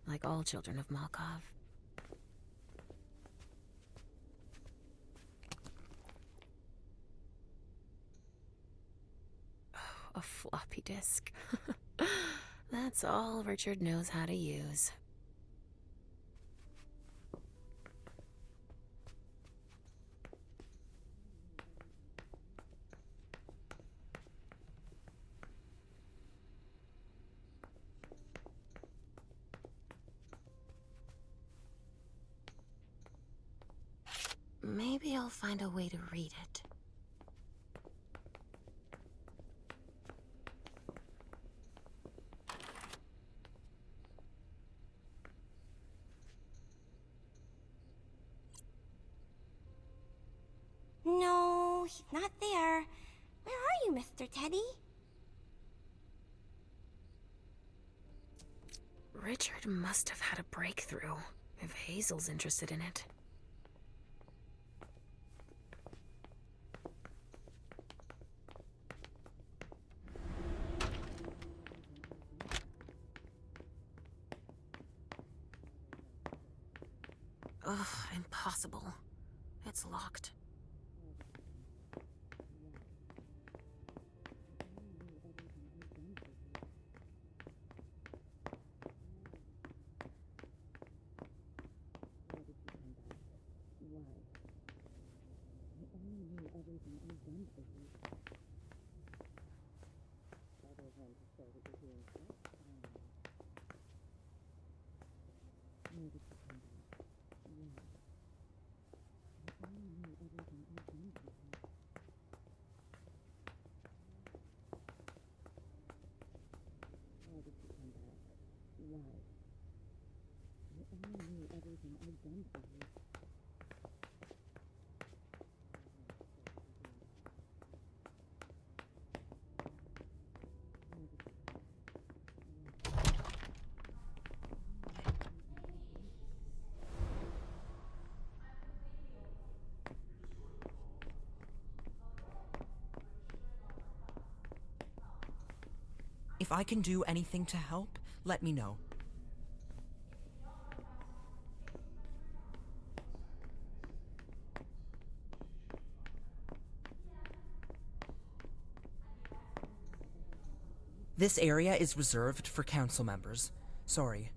Like all children of Malkov. Oh, a floppy disk. That's all Richard knows how to use. Maybe I'll find a way to read it. No, he's not there. Where are you, Mr. Teddy? Richard must have had a breakthrough, if Hazel's interested in it. Ugh, impossible. It's locked. If I can do anything to help, let me know. This area is reserved for council members. Sorry.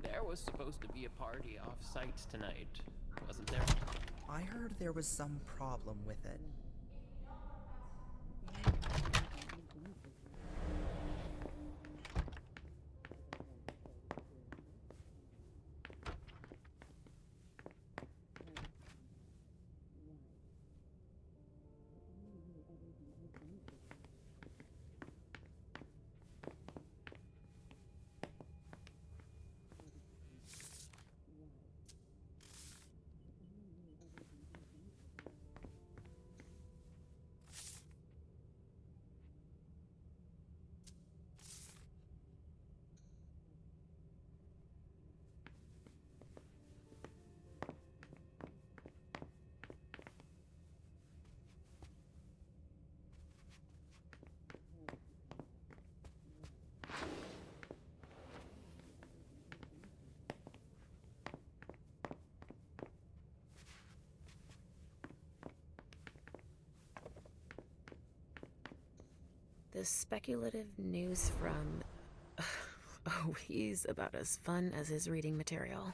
There was supposed to be a party off-site tonight, wasn't there? I heard there was some problem with it. The speculative news from... Oh, he's about as fun as his reading material.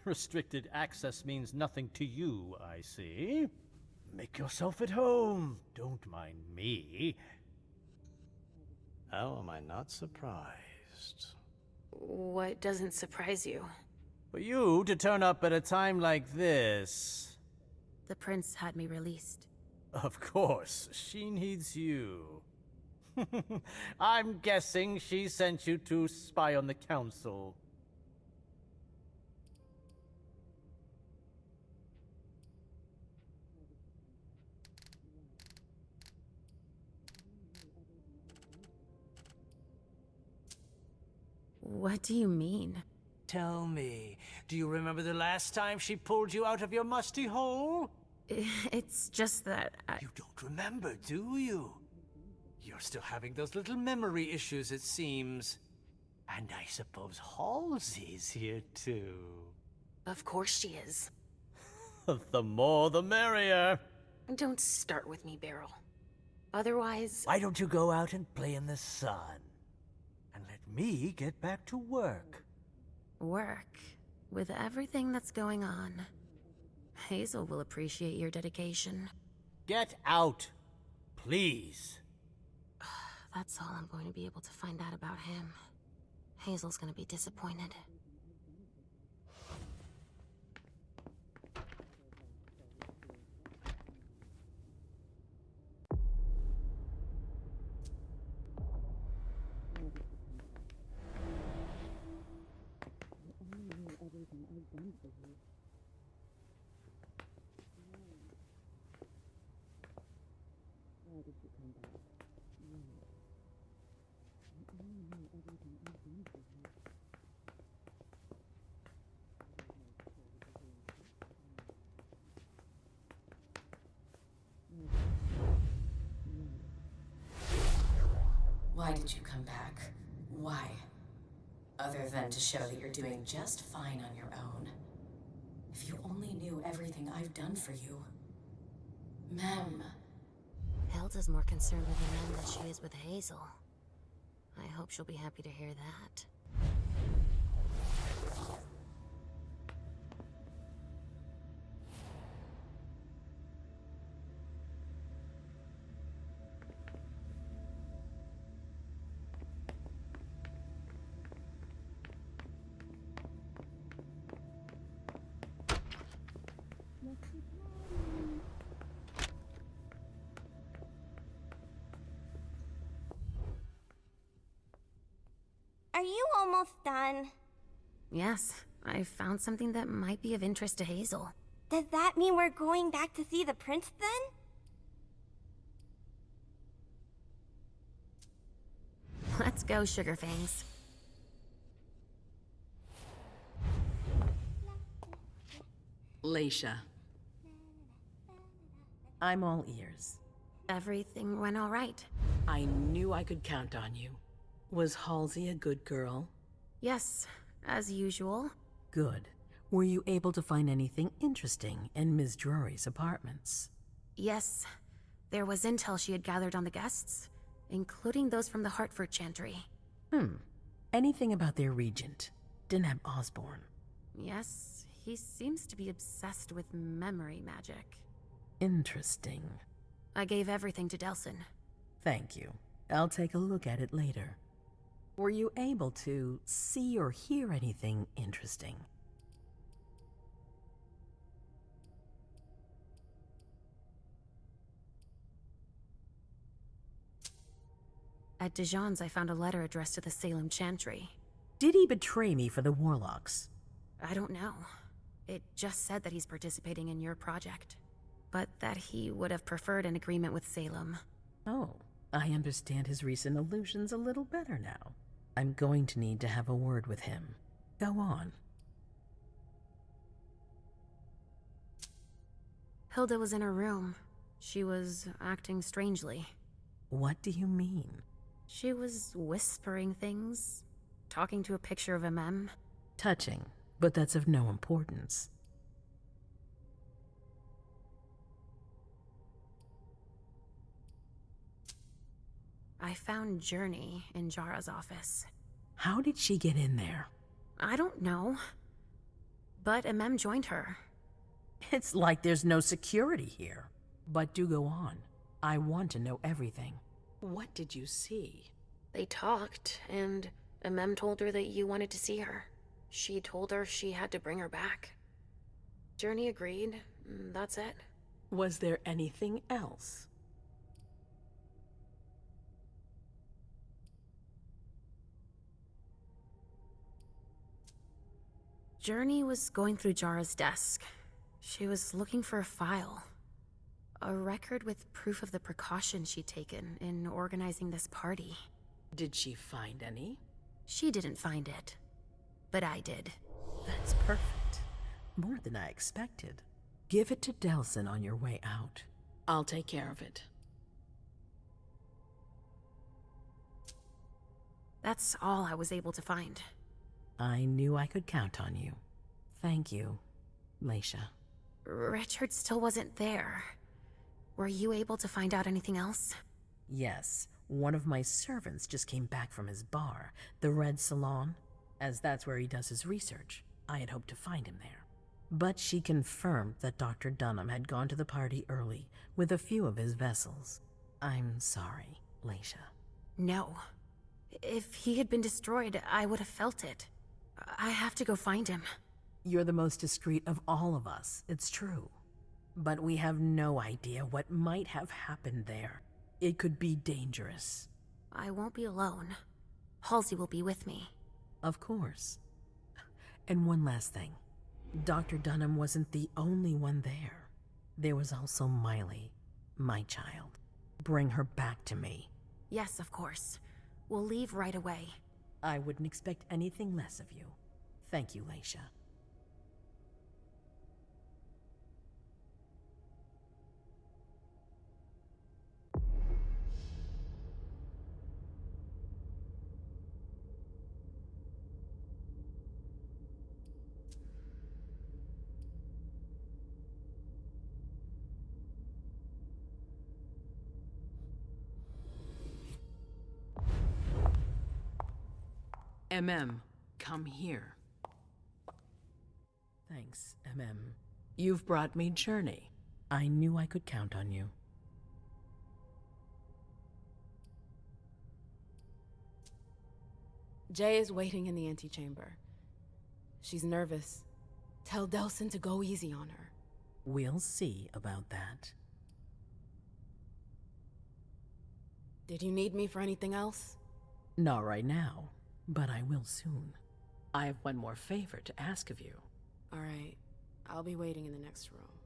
Restricted access means nothing to you, I see. Make yourself at home. Don't mind me. How am I not surprised? What doesn't surprise you? For you to turn up at a time like this. The prince had me released. Of course, she needs you. I'm guessing she sent you to spy on the council. What do you mean? Tell me, do you remember the last time she pulled you out of your musty hole? It's just that You don't remember, do you? You're still having those little memory issues, it seems. And I suppose Halsey's here too. Of course she is. The more the merrier. Don't start with me, Beryl. Otherwise... Why don't you go out and play in the sun? And let me get back to work. Work? With everything that's going on. Hazel will appreciate your dedication. Get out, please. That's all I'm going to be able to find out about him. Hazel's gonna be disappointed. Why did you come back? Why? Other than to show that you're doing just fine on your own. If you only knew everything I've done for you. Mem. Hilda's more concerned with Mem than she is with Hazel. I hope she'll be happy to hear that. Are you almost done? Yes, I found something that might be of interest to Hazel. Does that mean we're going back to see the prince then? Let's go, Sugarfangs. Leisha. I'm all ears. Everything went all right. I knew I could count on you. Was Halsey a good girl? Yes, as usual. Good. Were you able to find anything interesting in Ms. Drury's apartments? Yes. There was intel she had gathered on the guests, including those from the Hartford Chantry. Anything about their regent, Deneb Osborne? Yes, he seems to be obsessed with memory magic. Interesting. I gave everything to Delsin. Thank you. I'll take a look at it later. Were you able to see or hear anything interesting? At Dijon's, I found a letter addressed to the Salem Chantry. Did he betray me for the Warlocks? I don't know. It just said that he's participating in your project, but that he would have preferred an agreement with Salem. Oh, I understand his recent allusions a little better now. I'm going to need to have a word with him. Go on. Hilda was in her room. She was acting strangely. What do you mean? She was whispering things, talking to a picture of Mem. Touching, but that's of no importance. I found Journey in Jara's office. How did she get in there? I don't know. But Mem joined her. It's like there's no security here. But do go on. I want to know everything. What did you see? They talked, and Mem told her that you wanted to see her. She told her she had to bring her back. Journey agreed. That's it. Was there anything else? Journey was going through Jara's desk. She was looking for a file. A record with proof of the precautions she'd taken in organizing this party. Did she find any? She didn't find it. But I did. That's perfect. More than I expected. Give it to Delsin on your way out. I'll take care of it. That's all I was able to find. I knew I could count on you. Thank you, Leisha. Richard still wasn't there. Were you able to find out anything else? Yes, one of my servants just came back from his bar, the Red Salon. As that's where he does his research, I had hoped to find him there. But she confirmed that Dr. Dunham had gone to the party early with a few of his vessels. I'm sorry, Leisha. No. If he had been destroyed, I would have felt it. I have to go find him. You're the most discreet of all of us, it's true. But we have no idea what might have happened there. It could be dangerous. I won't be alone. Halsey will be with me. Of course. And one last thing. Dr. Dunham wasn't the only one there. There was also Miley, my child. Bring her back to me. Yes, of course. We'll leave right away. I wouldn't expect anything less of you. Thank you, Leisha. Come here. Thanks, You've brought me Journey. I knew I could count on you. Jay is waiting in the antechamber. She's nervous. Tell Delsin to go easy on her. We'll see about that. Did you need me for anything else? Not right now, but I will soon. I have one more favor to ask of you. All right. I'll be waiting in the next room.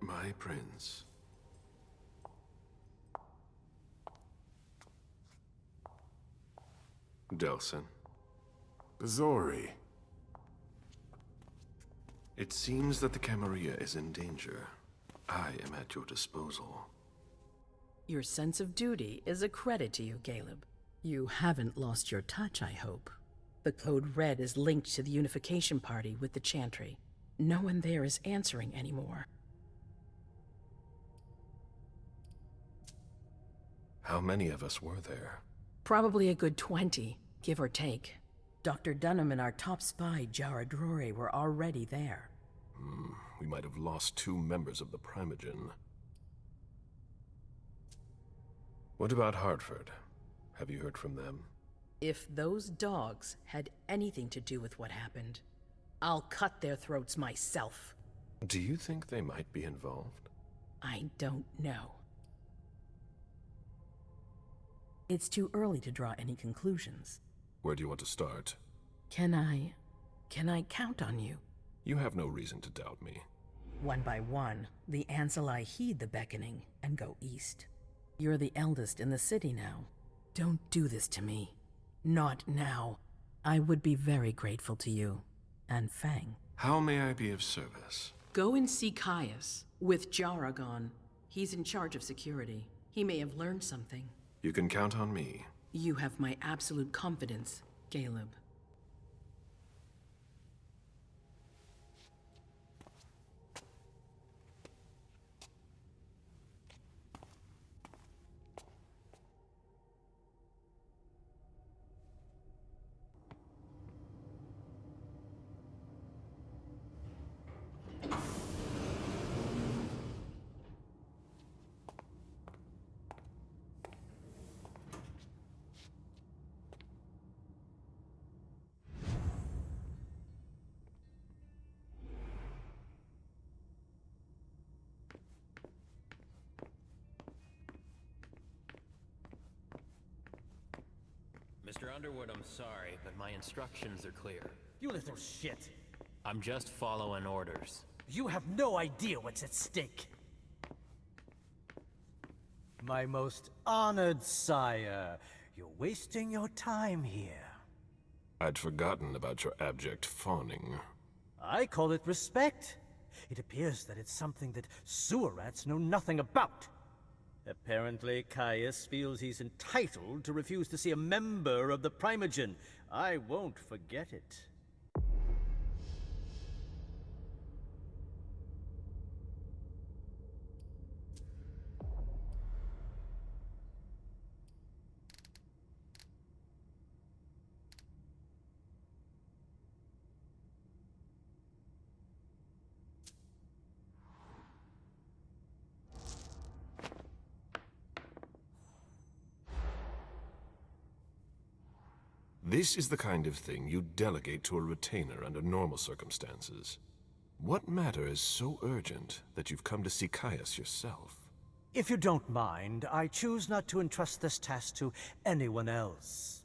My prince. Delsin. Zori. It seems that the Camarilla is in danger. I am at your disposal. Your sense of duty is a credit to you, Caleb. You haven't lost your touch, I hope. The Code Red is linked to the Unification Party with the Chantry. No one there is answering anymore. How many of us were there? Probably a good 20, give or take. Dr. Dunham and our top spy, Jara Drury, were already there. We might have lost 2 members of the Primogen. What about Hartford? Have you heard from them? If those dogs had anything to do with what happened, I'll cut their throats myself. Do you think they might be involved? I don't know. It's too early to draw any conclusions. Where do you want to start? Can I count on you? You have no reason to doubt me. One by one, the Ancilai heed the beckoning and go east. You're the eldest in the city now. Don't do this to me. Not now. I would be very grateful to you. And Fang. How may I be of service? Go and see Caius with Jaragon. He's in charge of security. He may have learned something. You can count on me. You have my absolute confidence, Caleb. Mr. Underwood, I'm sorry, but my instructions are clear. You little shit. I'm just following orders. You have no idea what's at stake. My most honored sire, you're wasting your time here. I'd forgotten about your abject fawning. I call it respect. It appears that it's something that sewer rats know nothing about. Apparently, Caius feels he's entitled to refuse to see a member of the Primogen. I won't forget it. This is the kind of thing you delegate to a retainer under normal circumstances. What matter is so urgent that you've come to see Caius yourself? If you don't mind, I choose not to entrust this task to anyone else.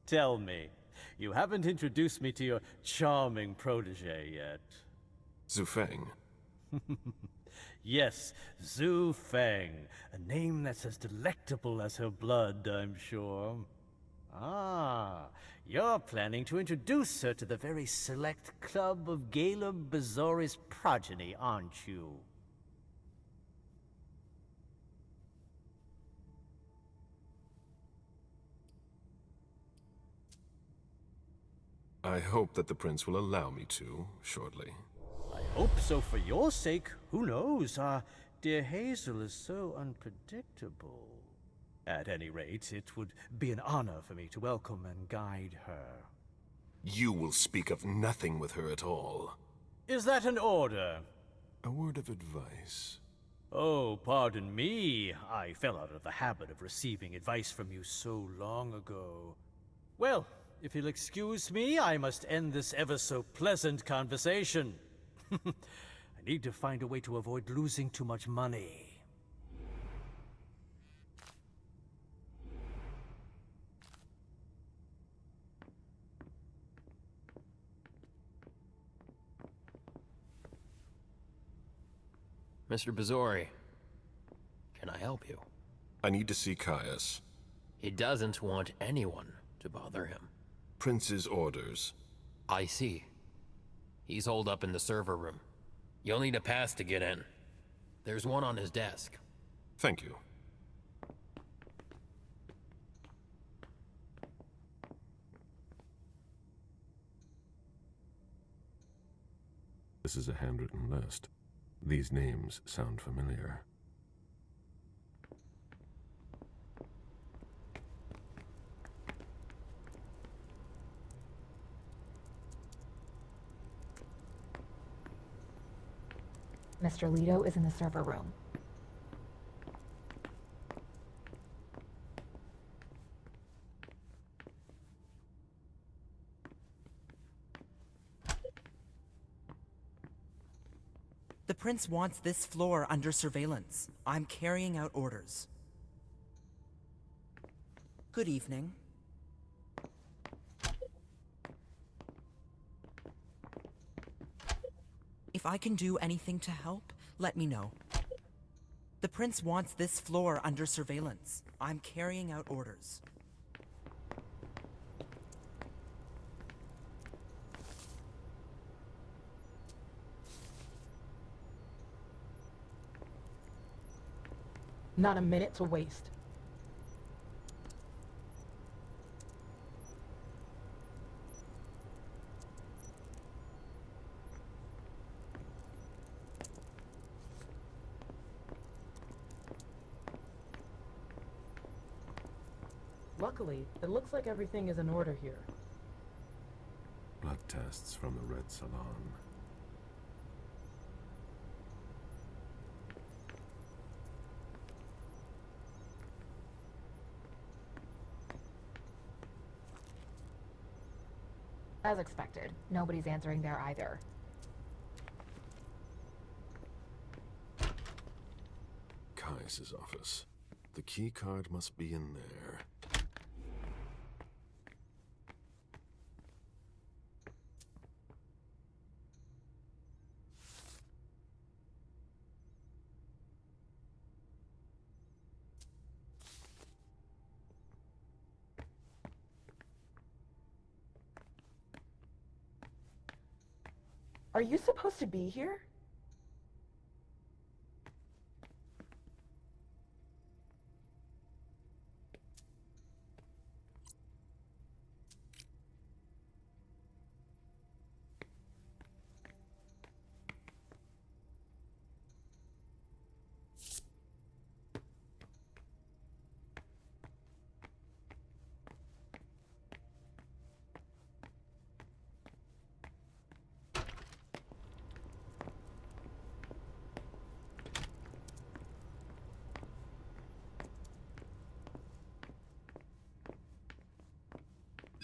Tell me, you haven't introduced me to your charming protege yet. Zhu Feng. Yes, Zhu Feng. A name that's as delectable as her blood, I'm sure. Ah, you're planning to introduce her to the very select club of Caleb Bazori's progeny, aren't you? I hope that the prince will allow me to, shortly. I hope so for your sake. Who knows? Dear Hazel is so unpredictable. At any rate, it would be an honor for me to welcome and guide her. You will speak of nothing with her at all. Is that an order? A word of advice. Oh, pardon me. I fell out of the habit of receiving advice from you so long ago. Well, if you'll excuse me, I must end this ever-so-pleasant conversation. I need to find a way to avoid losing too much money. Mr. Bazori, can I help you? I need to see Caius. He doesn't want anyone to bother him. Prince's orders. I see. He's holed up in the server room. You'll need a pass to get in. There's one on his desk. Thank you. This is a handwritten list. These names sound familiar. Mr. Leto is in the server room. The Prince wants this floor under surveillance. I'm carrying out orders. Good evening. If I can do anything to help, let me know. The Prince wants this floor under surveillance. I'm carrying out orders. Not a minute to waste. Luckily, it looks like everything is in order here. Blood tests from the Red Salon. As expected, nobody's answering there either. Kai's office. The key card must be in there. Are you supposed to be here?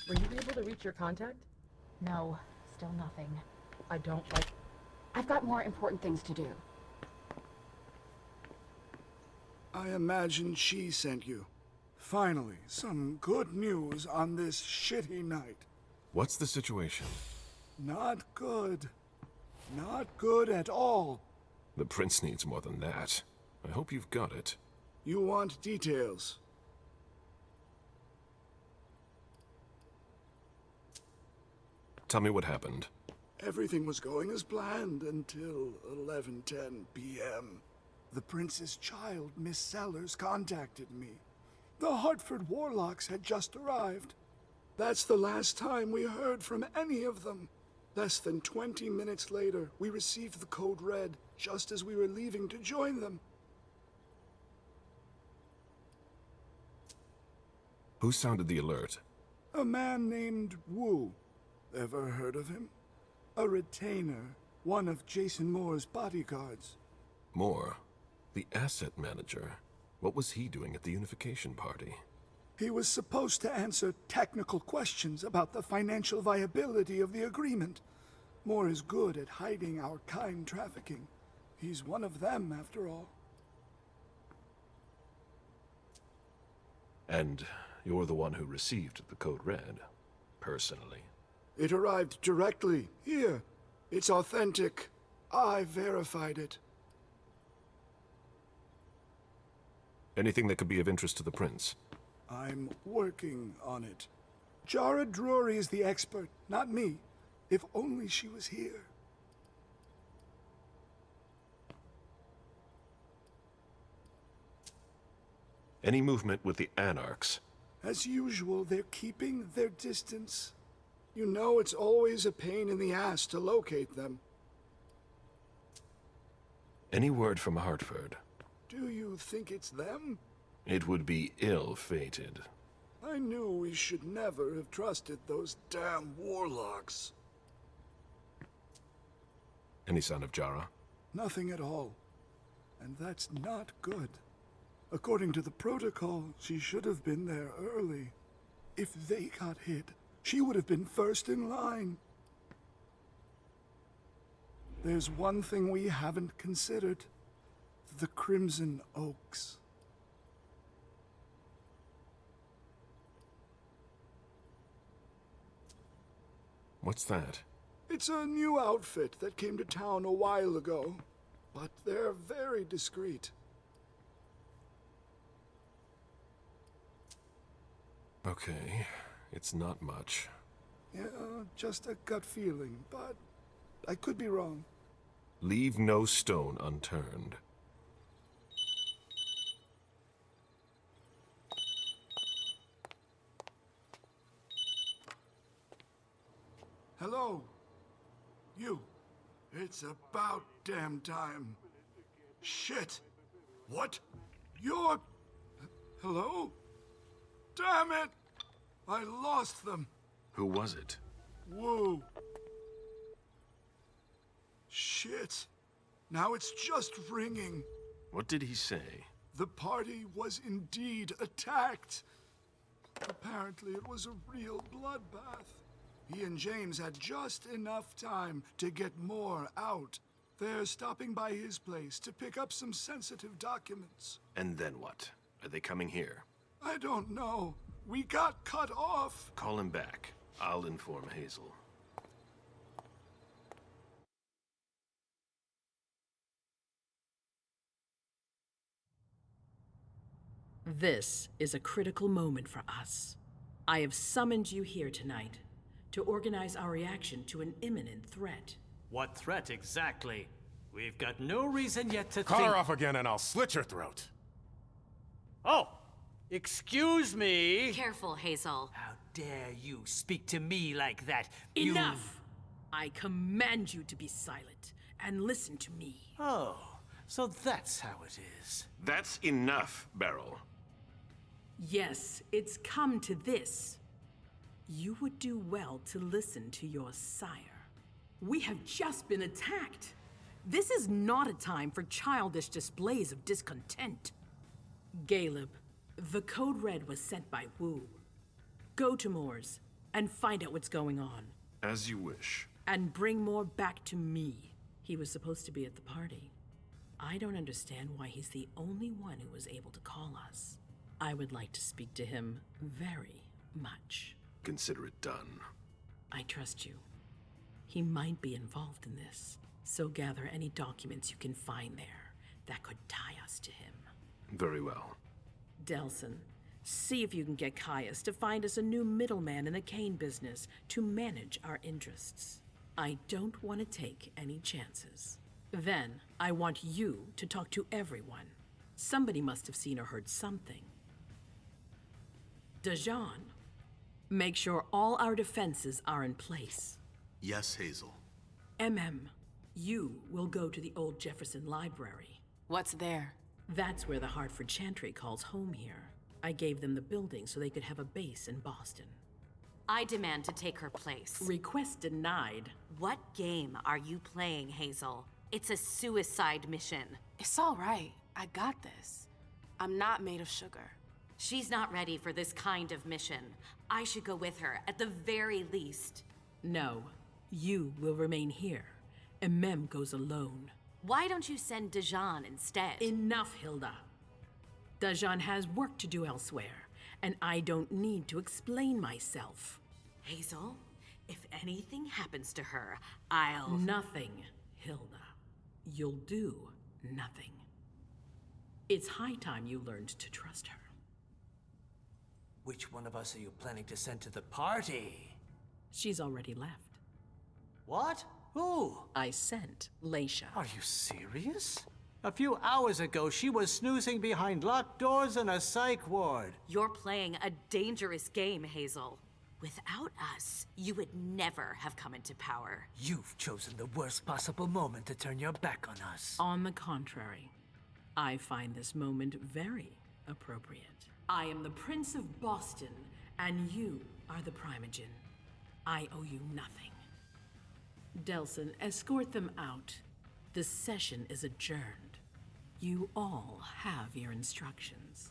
Were you able to reach your contact? No, still nothing. I don't like... I've got more important things to do. I imagine she sent you. Finally, some good news on this shitty night. What's the situation? Not good. Not good at all. The Prince needs more than that. I hope you've got it. You want details. Tell me what happened. Everything was going as planned until 11:10 p.m. The Prince's child, Miss Sellers, contacted me. The Hartford Warlocks had just arrived. That's the last time we heard from any of them. Less than 20 minutes later, we received the code red, just as we were leaving to join them. Who sounded the alert? A man named Wu. Ever heard of him? A retainer, one of Jason Moore's bodyguards. Moore? The asset manager? What was he doing at the unification party? He was supposed to answer technical questions about the financial viability of the agreement. Moore is good at hiding our kind trafficking. He's one of them, after all. And you're the one who received the code red, personally? It arrived directly, here. It's authentic. I verified it. Anything that could be of interest to the Prince? I'm working on it. Jara Drury is the expert, not me. If only she was here. Any movement with the Anarchs? As usual, they're keeping their distance. You know it's always a pain in the ass to locate them. Any word from Hartford? Do you think it's them? It would be ill-fated. I knew we should never have trusted those damn warlocks. Any sign of Jara? Nothing at all. And that's not good. According to the protocol, she should have been there early. If they got hit, she would have been first in line. There's one thing we haven't considered. The Crimson Oaks. What's that? It's a new outfit that came to town a while ago, but they're very discreet. Okay, it's not much. Yeah, just a gut feeling, but I could be wrong. Leave no stone unturned. Hello? You. It's about damn time. Shit. What? You're... Hello? Damn it! I lost them. Who was it? Woo. Shit. Now it's just ringing. What did he say? The party was indeed attacked. Apparently it was a real bloodbath. He and James had just enough time to get more out. They're stopping by his place to pick up some sensitive documents. And then what? Are they coming here? I don't know. We got cut off. Call him back. I'll inform Hazel. This is a critical moment for us. I have summoned you here tonight to organize our reaction to an imminent threat. What threat exactly? We've got no reason yet to Call think— her off again and I'll slit your throat. Oh! Excuse me! Careful, Hazel. How dare you speak to me like that? Enough! I command you to be silent and listen to me. Oh, so that's how it is. That's enough, Beryl. Yes, it's come to this. You would do well to listen to your sire. We have just been attacked. This is not a time for childish displays of discontent. Caleb, the code red was sent by Wu. Go to Moore's and find out what's going on. As you wish. And bring Moore back to me. He was supposed to be at the party. I don't understand why he's the only one who was able to call us. I would like to speak to him very much. Consider it done. I trust you. He might be involved in this, so gather any documents you can find there that could tie us to him. Very well. Delson, see if you can get Caius to find us a new middleman in the cane business to manage our interests. I don't want to take any chances. Then, I want you to talk to everyone. Somebody must have seen or heard something. Dajan, make sure all our defenses are in place. Yes, Hazel. You will go to the old Jefferson Library. What's there? That's where the Hartford Chantry calls home here. I gave them the building so they could have a base in Boston. I demand to take her place. Request denied. What game are you playing, Hazel? It's a suicide mission. It's all right. I got this. I'm not made of sugar. She's not ready for this kind of mission. I should go with her, at the very least. No, you will remain here. Mem goes alone. Why don't you send Dajan instead? Enough, Hilda. Dajan has work to do elsewhere, and I don't need to explain myself. Hazel, if anything happens to her, I'll— Nothing, Hilda. You'll do nothing. It's high time you learned to trust her. Which one of us are you planning to send to the party? She's already left. What? Who? I sent Leisha. Are you serious? A few hours ago, she was snoozing behind locked doors in a psych ward. You're playing a dangerous game, Hazel. Without us, you would never have come into power. You've chosen the worst possible moment to turn your back on us. On the contrary, I find this moment very appropriate. I am the Prince of Boston, and you are the Primogen. I owe you nothing. Delson, escort them out. This session is adjourned. You all have your instructions.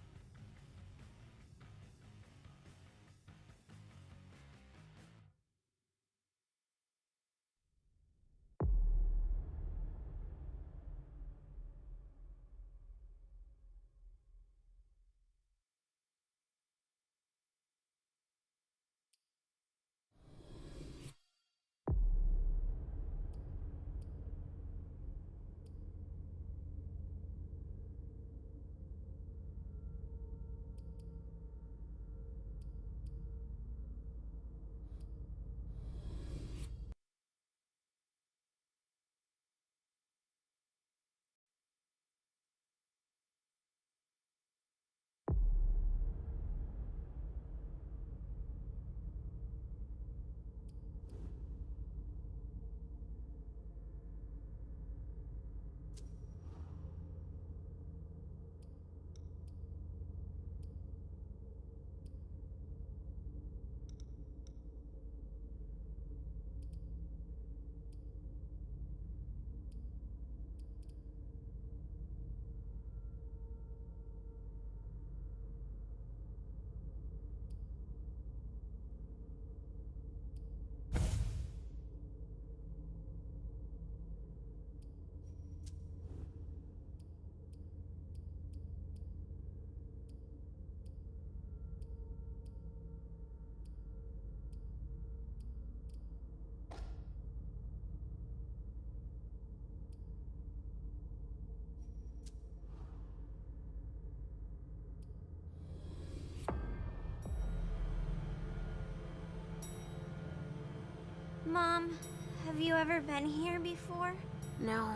Mom, have you ever been here before? No,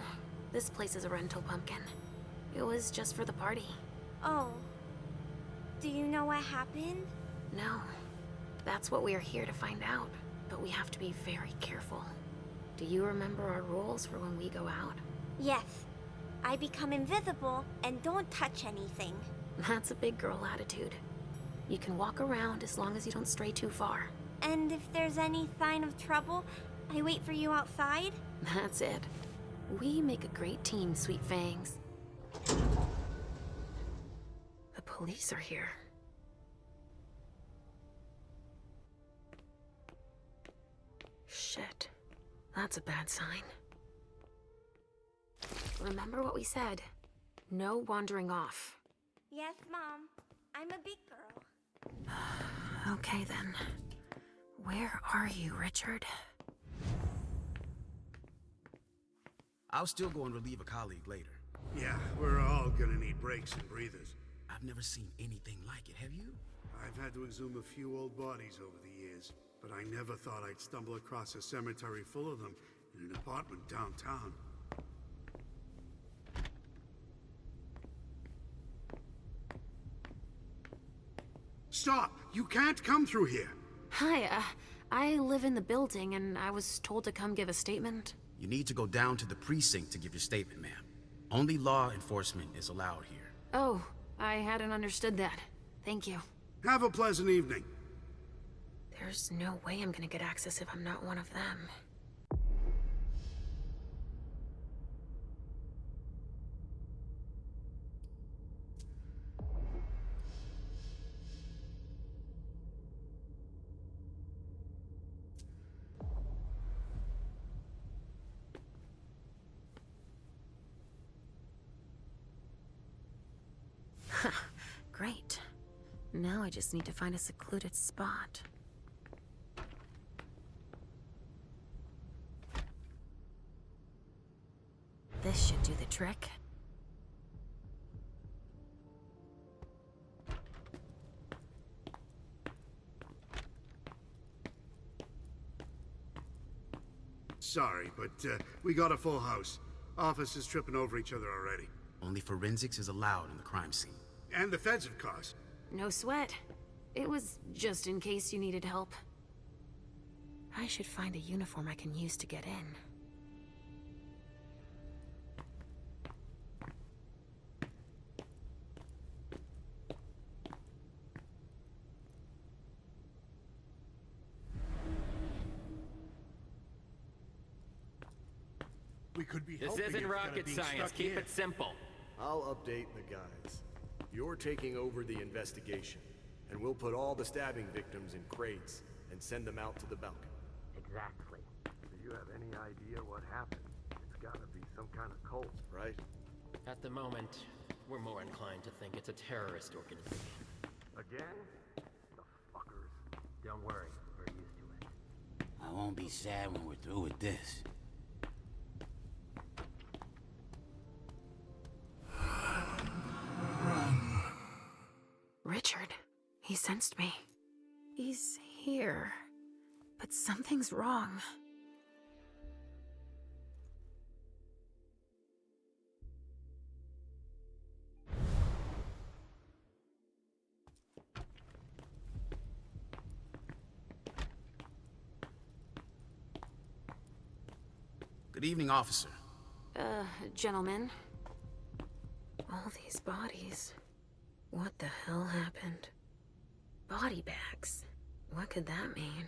this place is a rental, Pumpkin. It was just for the party. Oh. Do you know what happened? No. That's what we are here to find out. But we have to be very careful. Do you remember our rules for when we go out? Yes. I become invisible and don't touch anything. That's a big girl attitude. You can walk around as long as you don't stray too far. And if there's any sign of trouble, I wait for you outside? That's it. We make a great team, Sweet Fangs. The police are here. Shit. That's a bad sign. Remember what we said. No wandering off. Yes, Mom. I'm a big girl. Okay, then. Where are you, Richard? I'll still go and relieve a colleague later. Yeah, we're all gonna need breaks and breathers. I've never seen anything like it, have you? I've had to exhume a few old bodies over the years, but I never thought I'd stumble across a cemetery full of them in an apartment downtown. Stop! You can't come through here! Hi, I live in the building and I was told to come give a statement. You need to go down to the precinct to give your statement, ma'am. Only law enforcement is allowed here. Oh, I hadn't understood that. Thank you. Have a pleasant evening. There's no way I'm gonna get access if I'm not one of them. Great. Now I just need to find a secluded spot. This should do the trick. Sorry, but we got a full house. Office is tripping over each other already. Only forensics is allowed in the crime scene. And the feds, of course. No sweat. It was just in case you needed help. I should find a uniform I can use to get in. We could be This helping isn't instead of rocket being science. stuck Keep here. it simple. I'll update the guys. You're taking over the investigation, and we'll put all the stabbing victims in crates and send them out to the balcony. Exactly. Do you have any idea what happened? It's gotta be some kind of cult, right? At the moment, we're more inclined to think it's a terrorist organization. Again? The fuckers. Don't worry, we're used to it. I won't be sad when we're through with this. Richard, he sensed me. He's here. But something's wrong. Good evening, officer. Gentlemen. All these bodies. What the hell happened? Body bags. What could that mean?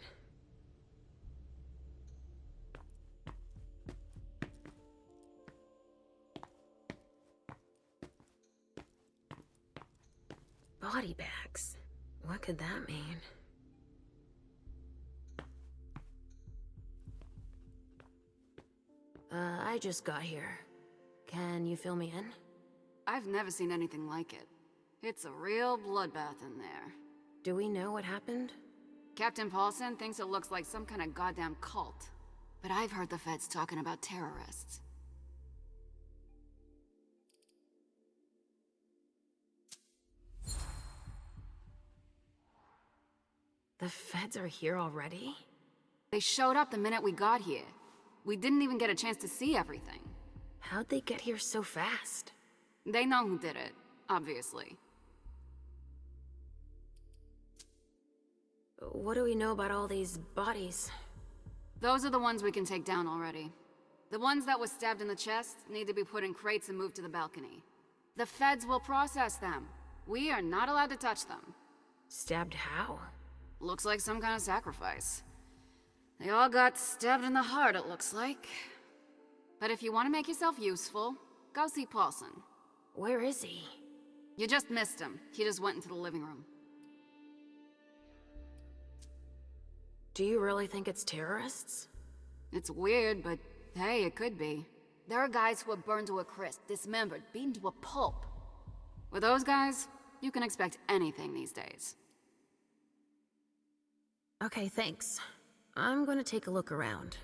Body bags. What could that mean? I just got here. Can you fill me in? I've never seen anything like it. It's a real bloodbath in there. Do we know what happened? Captain Paulson thinks it looks like some kind of goddamn cult. But I've heard the feds talking about terrorists. The feds are here already? They showed up the minute we got here. We didn't even get a chance to see everything. How'd they get here so fast? They know who did it, obviously. What do we know about all these bodies? Those are the ones we can take down already. The ones that were stabbed in the chest need to be put in crates and moved to the balcony. The feds will process them. We are not allowed to touch them. Stabbed how? Looks like some kind of sacrifice. They all got stabbed in the heart, it looks like. But if you want to make yourself useful, go see Paulson. Where is he? You just missed him. He just went into the living room. Do you really think it's terrorists? It's weird, but hey, it could be. There are guys who are burned to a crisp, dismembered, beaten to a pulp. With those guys, you can expect anything these days. Okay, thanks. I'm gonna take a look around.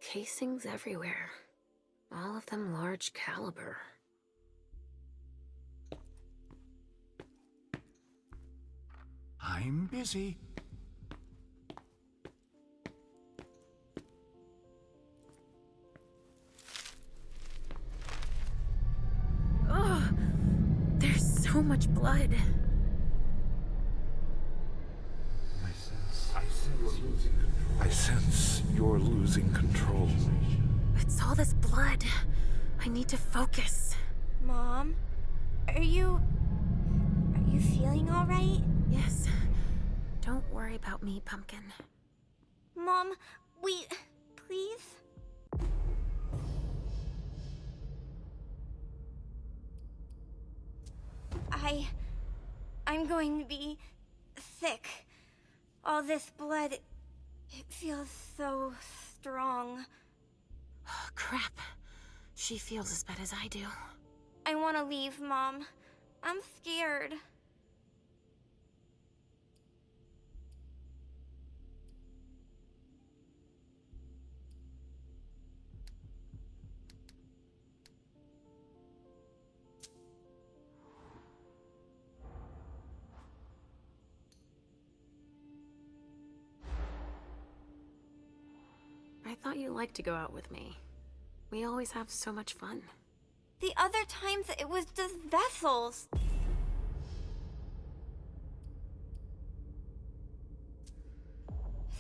Casings everywhere. All of them large caliber. I'm busy. Ugh! There's so much blood. I sense you're losing control. It's all this blood. I need to focus. Mom? Are you feeling all right? Yes. Don't worry about me, Pumpkin. Mom, please? I'm going to be sick. All this blood, it feels so strong. Oh, crap. She feels as bad as I do. I want to leave, Mom. I'm scared. I thought you liked to go out with me. We always have so much fun. The other times it was just vessels.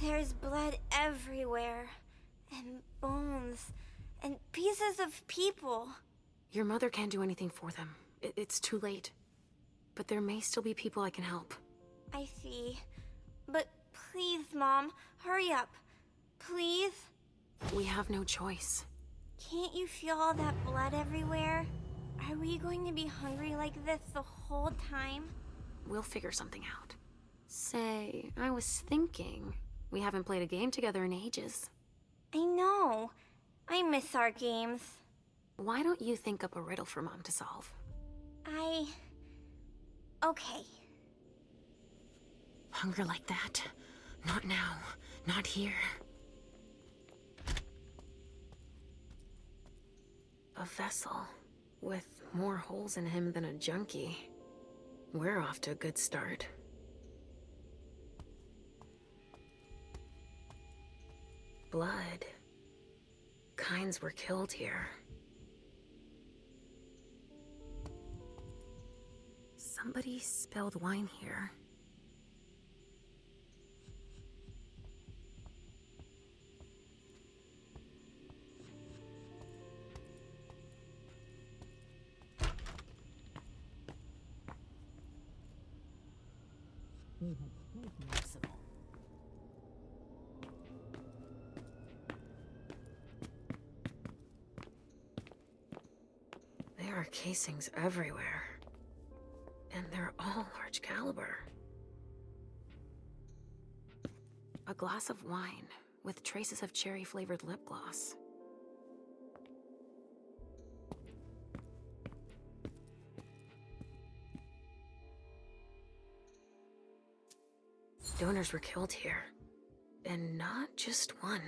There's blood everywhere, and bones, and pieces of people. Your mother can't do anything for them. It's too late. But there may still be people I can help. I see. But please, Mom, hurry up. Please? We have no choice. Can't you feel all that blood everywhere? Are we going to be hungry like this the whole time? We'll figure something out. Say, I was thinking, we haven't played a game together in ages. I know. I miss our games. Why don't you think up a riddle for Mom to solve? Okay. Hunger like that? Not now. Not here. A vessel with more holes in him than a junkie. We're off to a good start. Blood. Kinds were killed here. Somebody spilled wine here. There are casings everywhere. And they're all large caliber. A glass of wine with traces of cherry-flavored lip gloss. Donors were killed here. And not just one.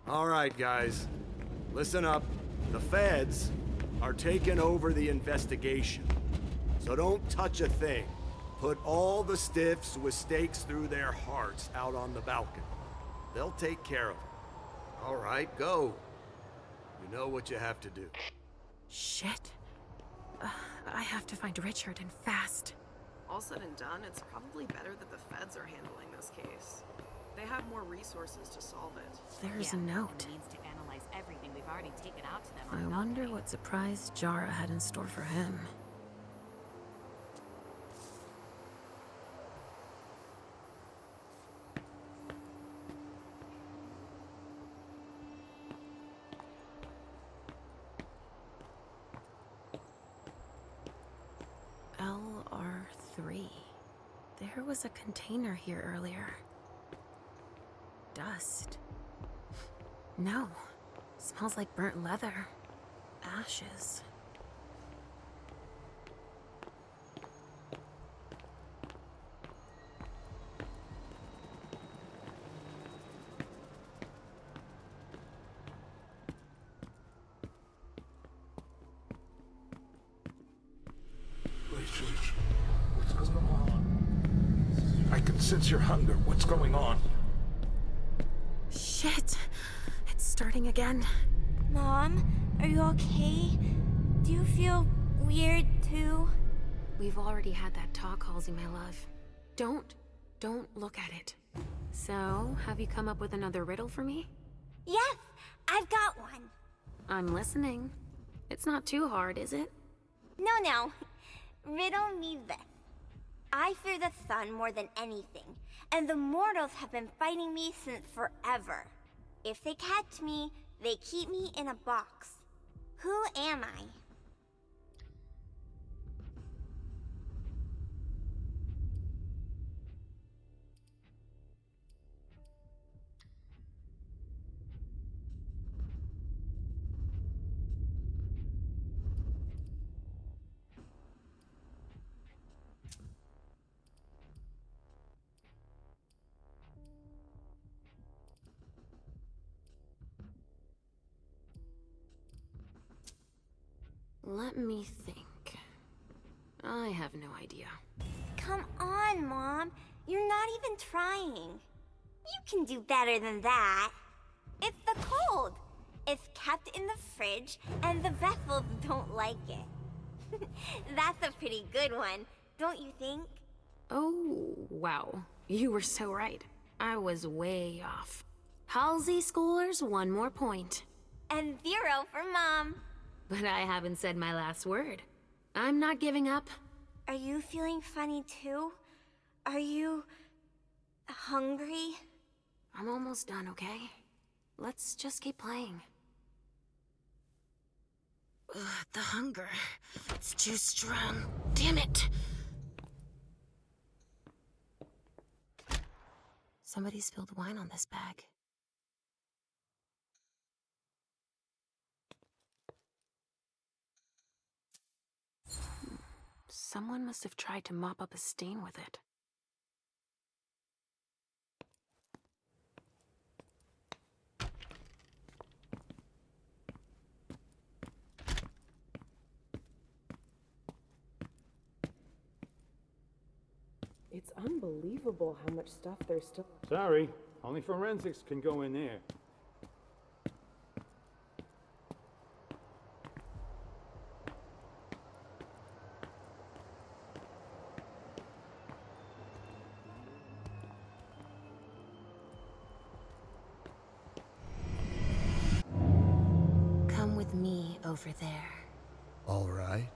All right, guys. Listen up. The feds are taking over the investigation. So don't touch a thing. Put all the stiffs with stakes through their hearts out on the balcony. They'll take care of it. All right, go. You know what you have to do. Shit. I have to find Richard, and fast. All said and done, it's probably better that the feds are handling this case. They have more resources to solve it. There's a note. Needs to analyze everything we've already taken out to them. I wonder what surprise Jara had in store for him. LR3. There was a container here earlier. Dust. No. Smells like burnt leather. Ashes. Rachel, what's going on? I can sense your hunger. What's going on? Shit! It's starting again. Mom, are you okay? Do you feel weird too? We've already had that talk, Halsey, my love. Don't look at it. So, have you come up with another riddle for me? Yes, I've got one. I'm listening. It's not too hard, is it? No. Riddle me this. I fear the sun more than anything, and the mortals have been fighting me since forever. If they catch me, they keep me in a box. Who am I? Let me think. I have no idea. Come on, Mom. You're not even trying. You can do better than that. It's the cold. It's kept in the fridge, and the vessels don't like it. That's a pretty good one, don't you think? Oh, wow. You were so right. I was way off. Halsey scores 1 more point. And 0 for Mom. But I haven't said my last word. I'm not giving up. Are you feeling funny too? Are you hungry? I'm almost done, okay? Let's just keep playing. Ugh, the hunger. It's too strong. Damn it! Somebody spilled wine on this bag. Someone must have tried to mop up a stain with it. It's unbelievable how much stuff there's still. Sorry, only forensics can go in there. Come with me over there. All right.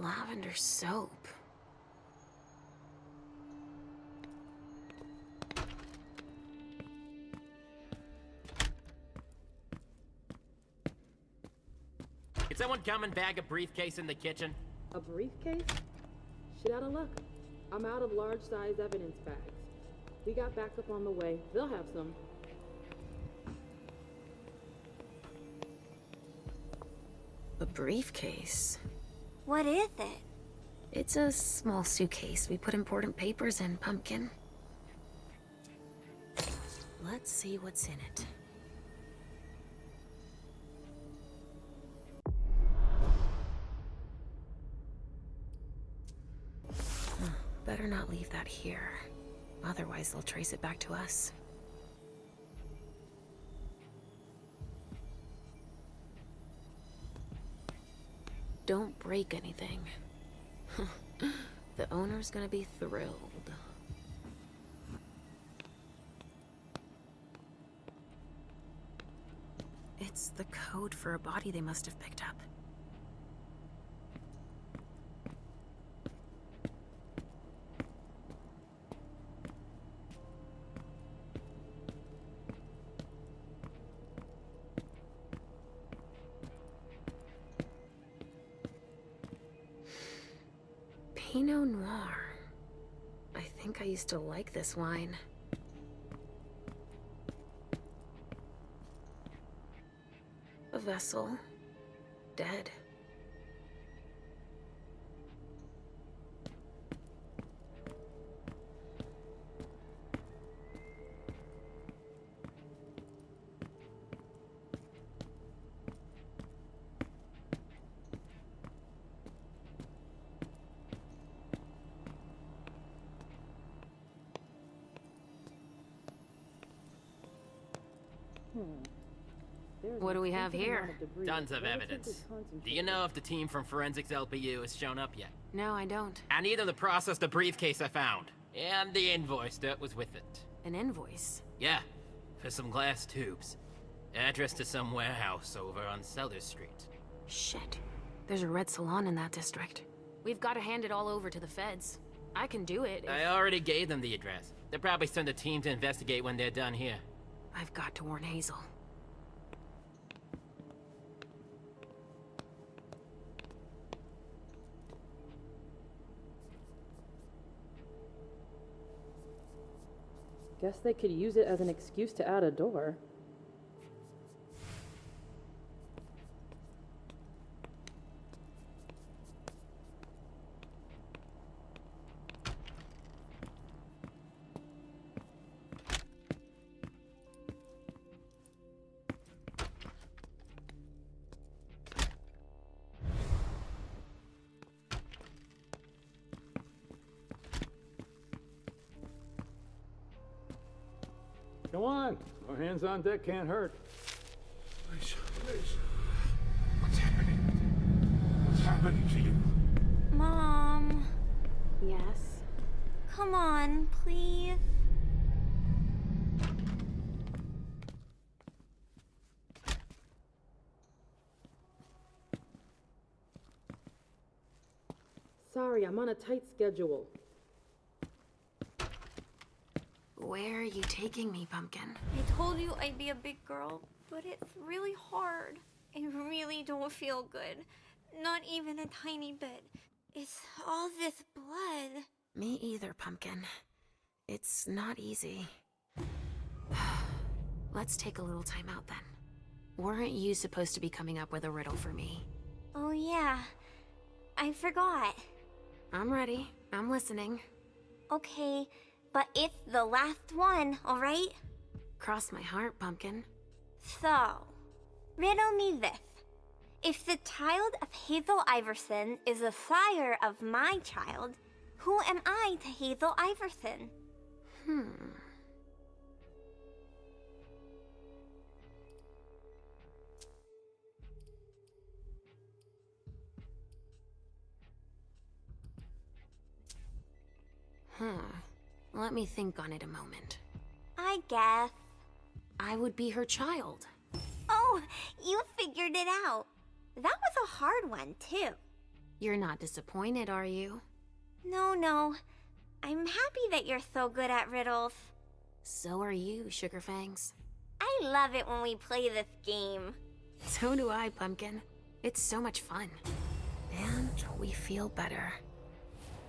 Lavender soap. Can someone come and bag a briefcase in the kitchen? A briefcase? Shit out of luck. I'm out of large-size evidence bags. We got backup on the way. They'll have some. A briefcase? What is it? It's a small suitcase. We put important papers in, Pumpkin. Let's see what's in it. Better not leave that here. Otherwise, they'll trace it back to us. Don't break anything. The owner's gonna be thrilled. It's the code for a body they must have picked up. Pinot Noir. I think I used to like this wine. A vessel. Dead. What do we have here? Tons of evidence. Do you know if the team from Forensics LPU has shown up yet? No, I don't. I need them to process the briefcase I found. And the invoice that was with it. An invoice? Yeah, for some glass tubes. Address to some warehouse over on Sellers Street. Shit. There's a red salon in that district. We've got to hand it all over to the feds. I can do it if... I already gave them the address. They'll probably send a team to investigate when they're done here. I've got to warn Hazel. Guess they could use it as an excuse to add a door. Come on. No hands on deck can't hurt. Please. What's happening? What's happening to you? Mom. Yes? Come on, please. Sorry, I'm on a tight schedule. Where are you taking me, Pumpkin? I told you I'd be a big girl, but it's really hard. I really don't feel good. Not even a tiny bit. It's all this blood. Me either, Pumpkin. It's not easy. Let's take a little time out then. Weren't you supposed to be coming up with a riddle for me? Oh yeah, I forgot. I'm ready. I'm listening. Okay, but it's the last one, alright? Cross my heart, Pumpkin. So, riddle me this. If the child of Hazel Iverson is the sire of my child, who am I to Hazel Iverson? Let me think on it a moment. I guess. I would be her child. Oh, you figured it out. That was a hard one, too. You're not disappointed, are you? No. I'm happy that you're so good at riddles. So are you, Sugarfangs. I love it when we play this game. So do I, Pumpkin. It's so much fun. And we feel better.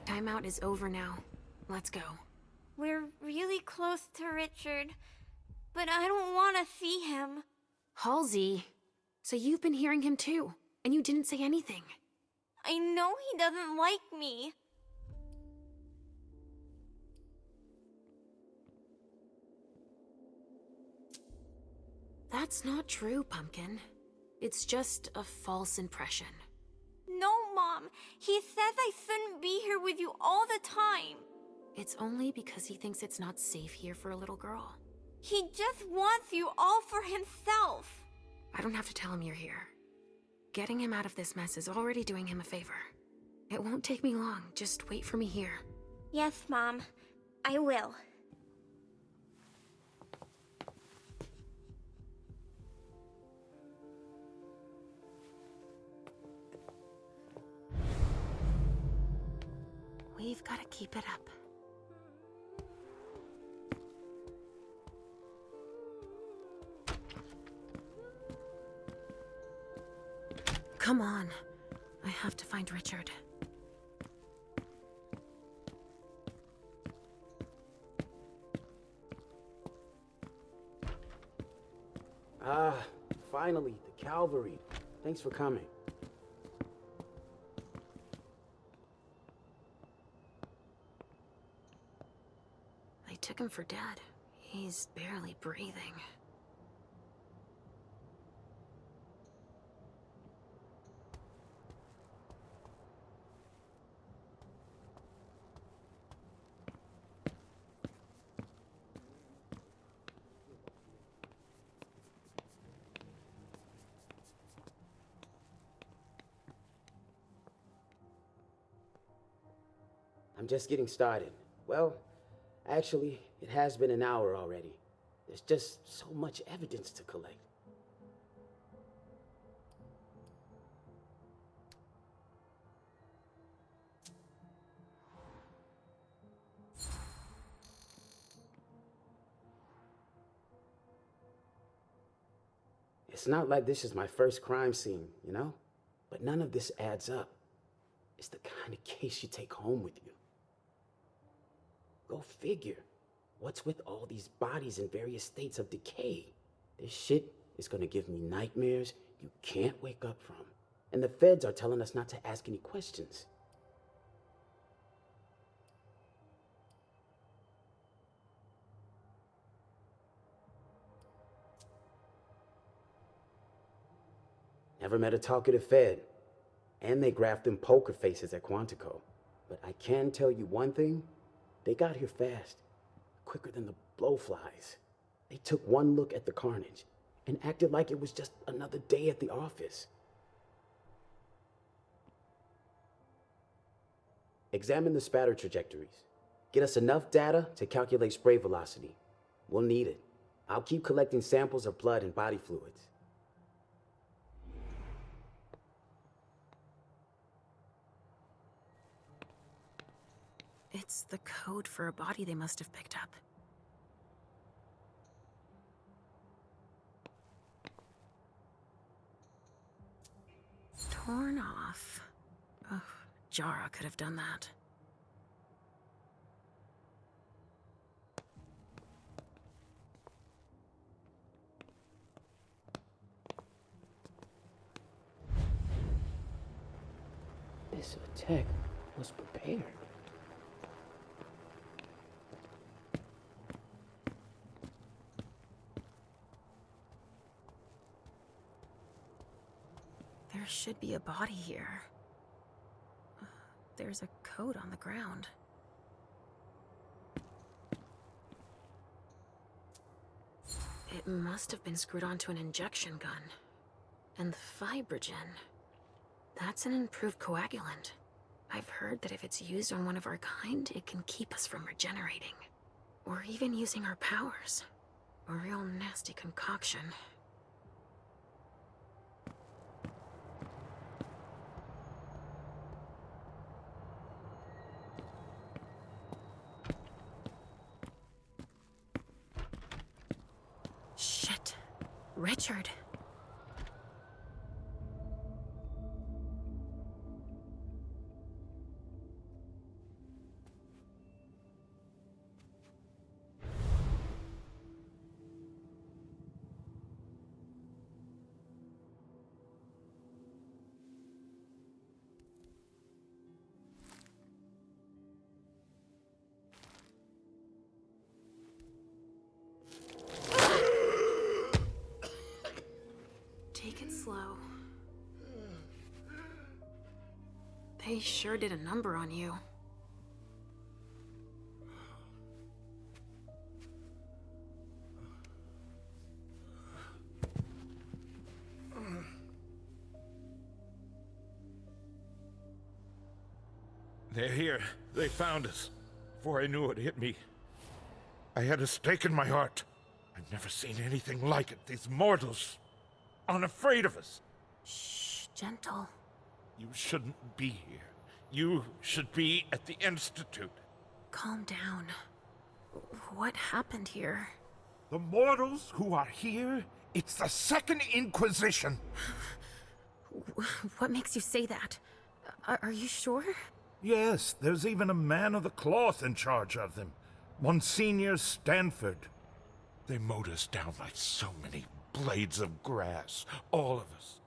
Timeout is over now. Let's go. We're really close to Richard, but I don't want to see him. Halsey, so you've been hearing him too, and you didn't say anything. I know he doesn't like me. That's not true, Pumpkin. It's just a false impression. No, Mom. He says I shouldn't be here with you all the time. It's only because he thinks it's not safe here for a little girl. He just wants you all for himself. I don't have to tell him you're here. Getting him out of this mess is already doing him a favor. It won't take me long. Just wait for me here. Yes, Mom. I will. We've got to keep it up. Come on. I have to find Richard. Finally, the cavalry. Thanks for coming. They took him for dead. He's barely breathing. I'm just getting started. Well, actually, it has been an hour already. There's just so much evidence to collect. It's not like this is my first crime scene, you know? But none of this adds up. It's the kind of case you take home with you. Go figure. What's with all these bodies in various states of decay? This shit is gonna give me nightmares you can't wake up from. And the feds are telling us not to ask any questions. Never met a talkative Fed. And they graphed them poker faces at Quantico. But I can tell you one thing, they got here fast, quicker than the blowflies. They took one look at the carnage and acted like it was just another day at the office. Examine the spatter trajectories. Get us enough data to calculate spray velocity. We'll need it. I'll keep collecting samples of blood and body fluids. It's the code for a body they must have picked up. Torn off. Oh, Jara could have done that. This attack was prepared. There should be a body here. There's a code on the ground. It must have been screwed onto an injection gun. And the Fibrogen. That's an improved coagulant. I've heard that if it's used on one of our kind, it can keep us from regenerating. Or even using our powers. A real nasty concoction. Shit. Richard. Take it slow. They sure did a number on you. They're here. They found us. Before I knew it hit me, I had a stake in my heart. I've never seen anything like it. These mortals, unafraid of us. Shh, gentle. You shouldn't be here. You should be at the Institute. Calm down. What happened here? The mortals who are here, it's the Second Inquisition. What makes you say that? Are you sure? Yes, there's even a man of the cloth in charge of them. Monsignor Stanford. They mowed us down like so many blades of grass. All of us.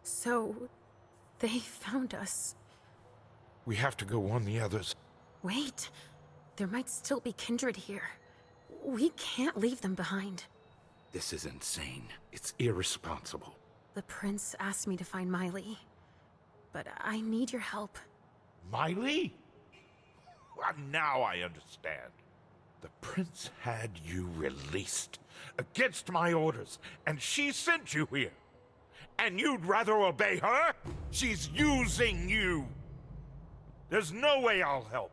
So, they found us. We have to go warn the others. Wait. There might still be kindred here. We can't leave them behind. This is insane. It's irresponsible. The prince asked me to find Miley. But I need your help. Miley? Well, now I understand. The prince had you released against my orders, and she sent you here. And you'd rather obey her? She's using you. There's no way I'll help.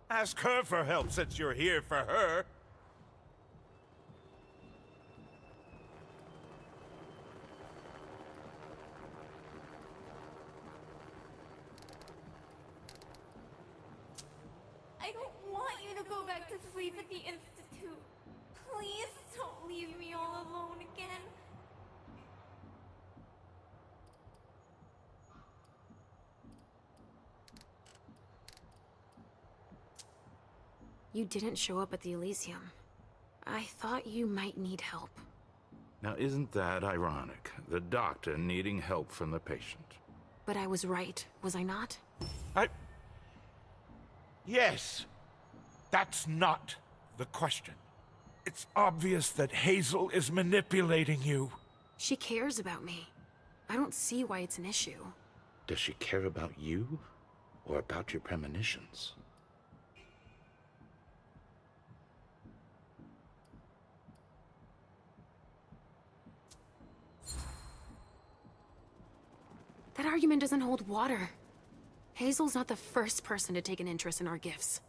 Ask her for help since you're here for her. I don't want you to go back to sleep at the Institute. Please don't leave me all alone again. You didn't show up at the Elysium. I thought you might need help. Now isn't that ironic? The doctor needing help from the patient. But I was right, was I not? Yes. That's not the question. It's obvious that Hazel is manipulating you. She cares about me. I don't see why it's an issue. Does she care about you? Or about your premonitions? That argument doesn't hold water. Hazel's not the first person to take an interest in our gifts.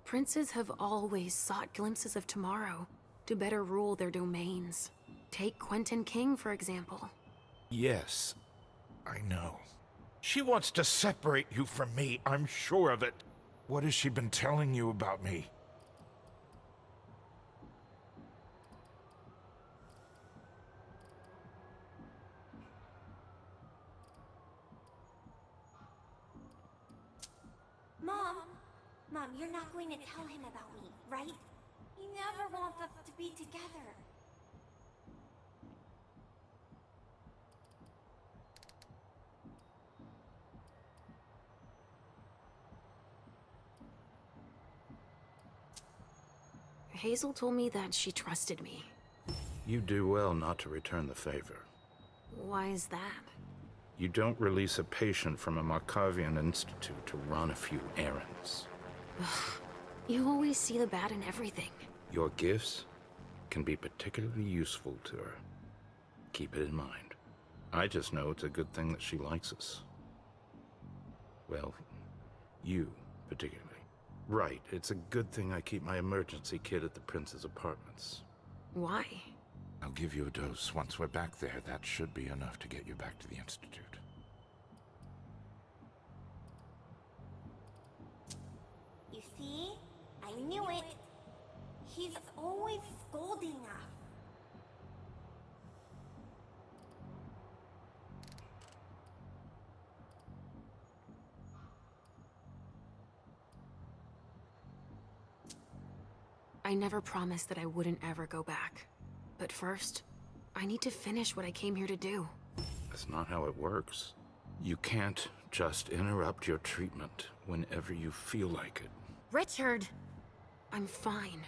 Princes have always sought glimpses of tomorrow to better rule their domains. Take Quentin King, for example. Yes, I know. She wants to separate you from me, I'm sure of it. What has she been telling you about me? Mom, you're not going to tell him about me, right? He never wants us to be together. Hazel told me that she trusted me. You do well not to return the favor. Why is that? You don't release a patient from a Markovian institute to run a few errands. You always see the bad in everything. Your gifts can be particularly useful to her. Keep it in mind. I just know it's a good thing that she likes us. Well, you particularly. Right, it's a good thing I keep my emergency kit at the Prince's apartments. Why? I'll give you a dose. Once we're back there, that should be enough to get you back to the Institute. You see? I knew it. He's always scolding us. I never promised that I wouldn't ever go back. But first, I need to finish what I came here to do. That's not how it works. You can't just interrupt your treatment whenever you feel like it. Richard! I'm fine.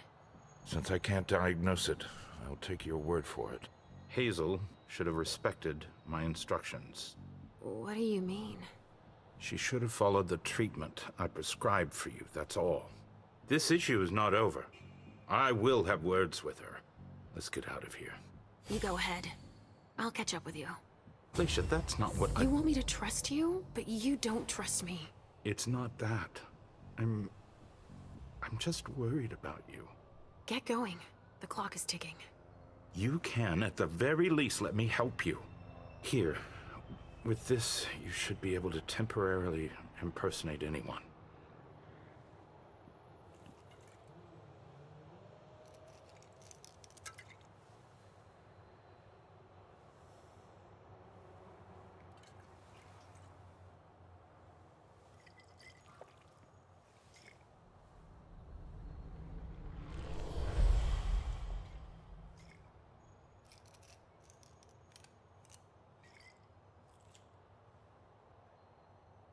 Since I can't diagnose it, I'll take your word for it. Hazel should have respected my instructions. What do you mean? She should have followed the treatment I prescribed for you, that's all. This issue is not over. I will have words with her. Let's get out of here. You go ahead. I'll catch up with you. Alicia, that's not what You want me to trust you, but you don't trust me. It's not that. I'm just worried about you. Get going. The clock is ticking. You can, at the very least, let me help you. Here, with this, you should be able to temporarily impersonate anyone.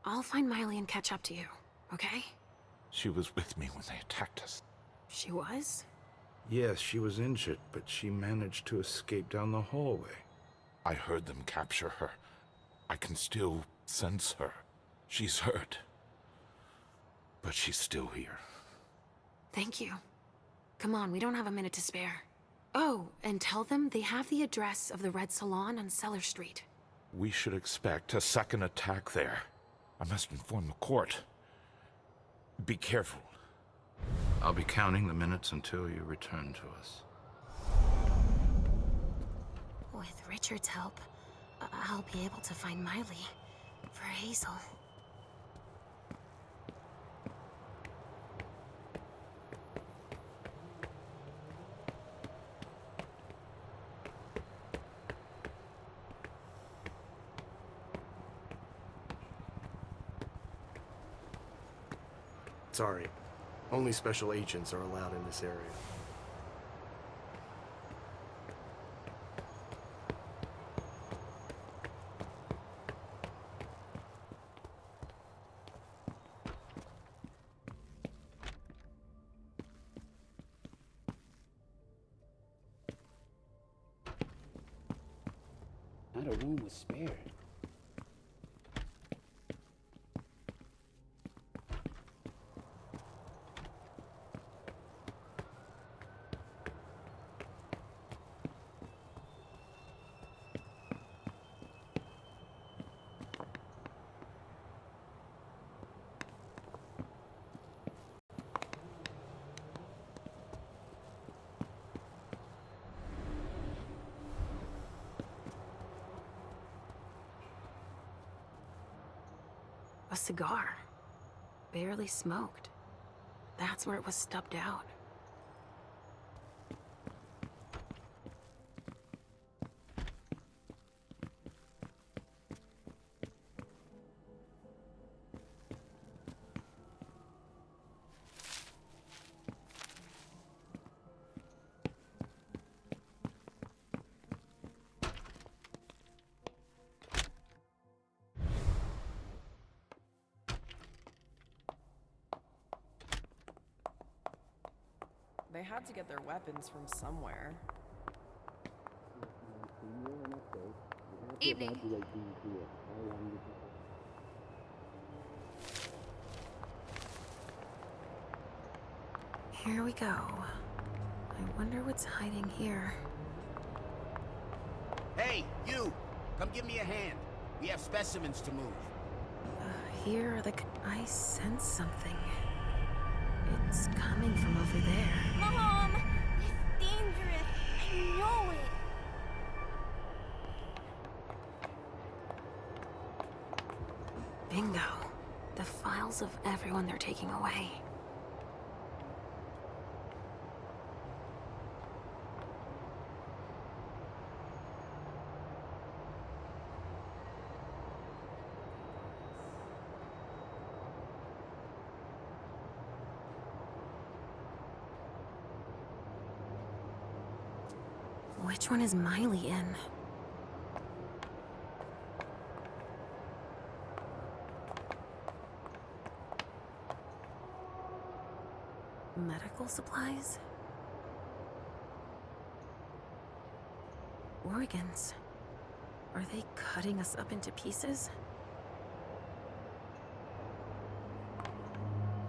I'll find Miley and catch up to you, okay? She was with me when they attacked us. She was? Yes, she was injured, but she managed to escape down the hallway. I heard them capture her. I can still sense her. She's hurt. But she's still here. Thank you. Come on, we don't have a minute to spare. Oh, and tell them they have the address of the Red Salon on Cellar Street. We should expect a second attack there. I must inform the court. Be careful. I'll be counting the minutes until you return to us. With Richard's help, I'll be able to find Miley for Hazel. Sorry. Only special agents are allowed in this area. Not a room was spared. A cigar. Barely smoked. That's where it was stubbed out. They had to get their weapons from somewhere. Evening. Here we go. I wonder what's hiding here. Hey, you! Come give me a hand. We have specimens to move. Here are the... I sense something. It's coming from over there. Mom! It's dangerous. I know it. Bingo. The files of everyone they're taking away. Which one is Miley in? Medical supplies? Organs? Are they cutting us up into pieces?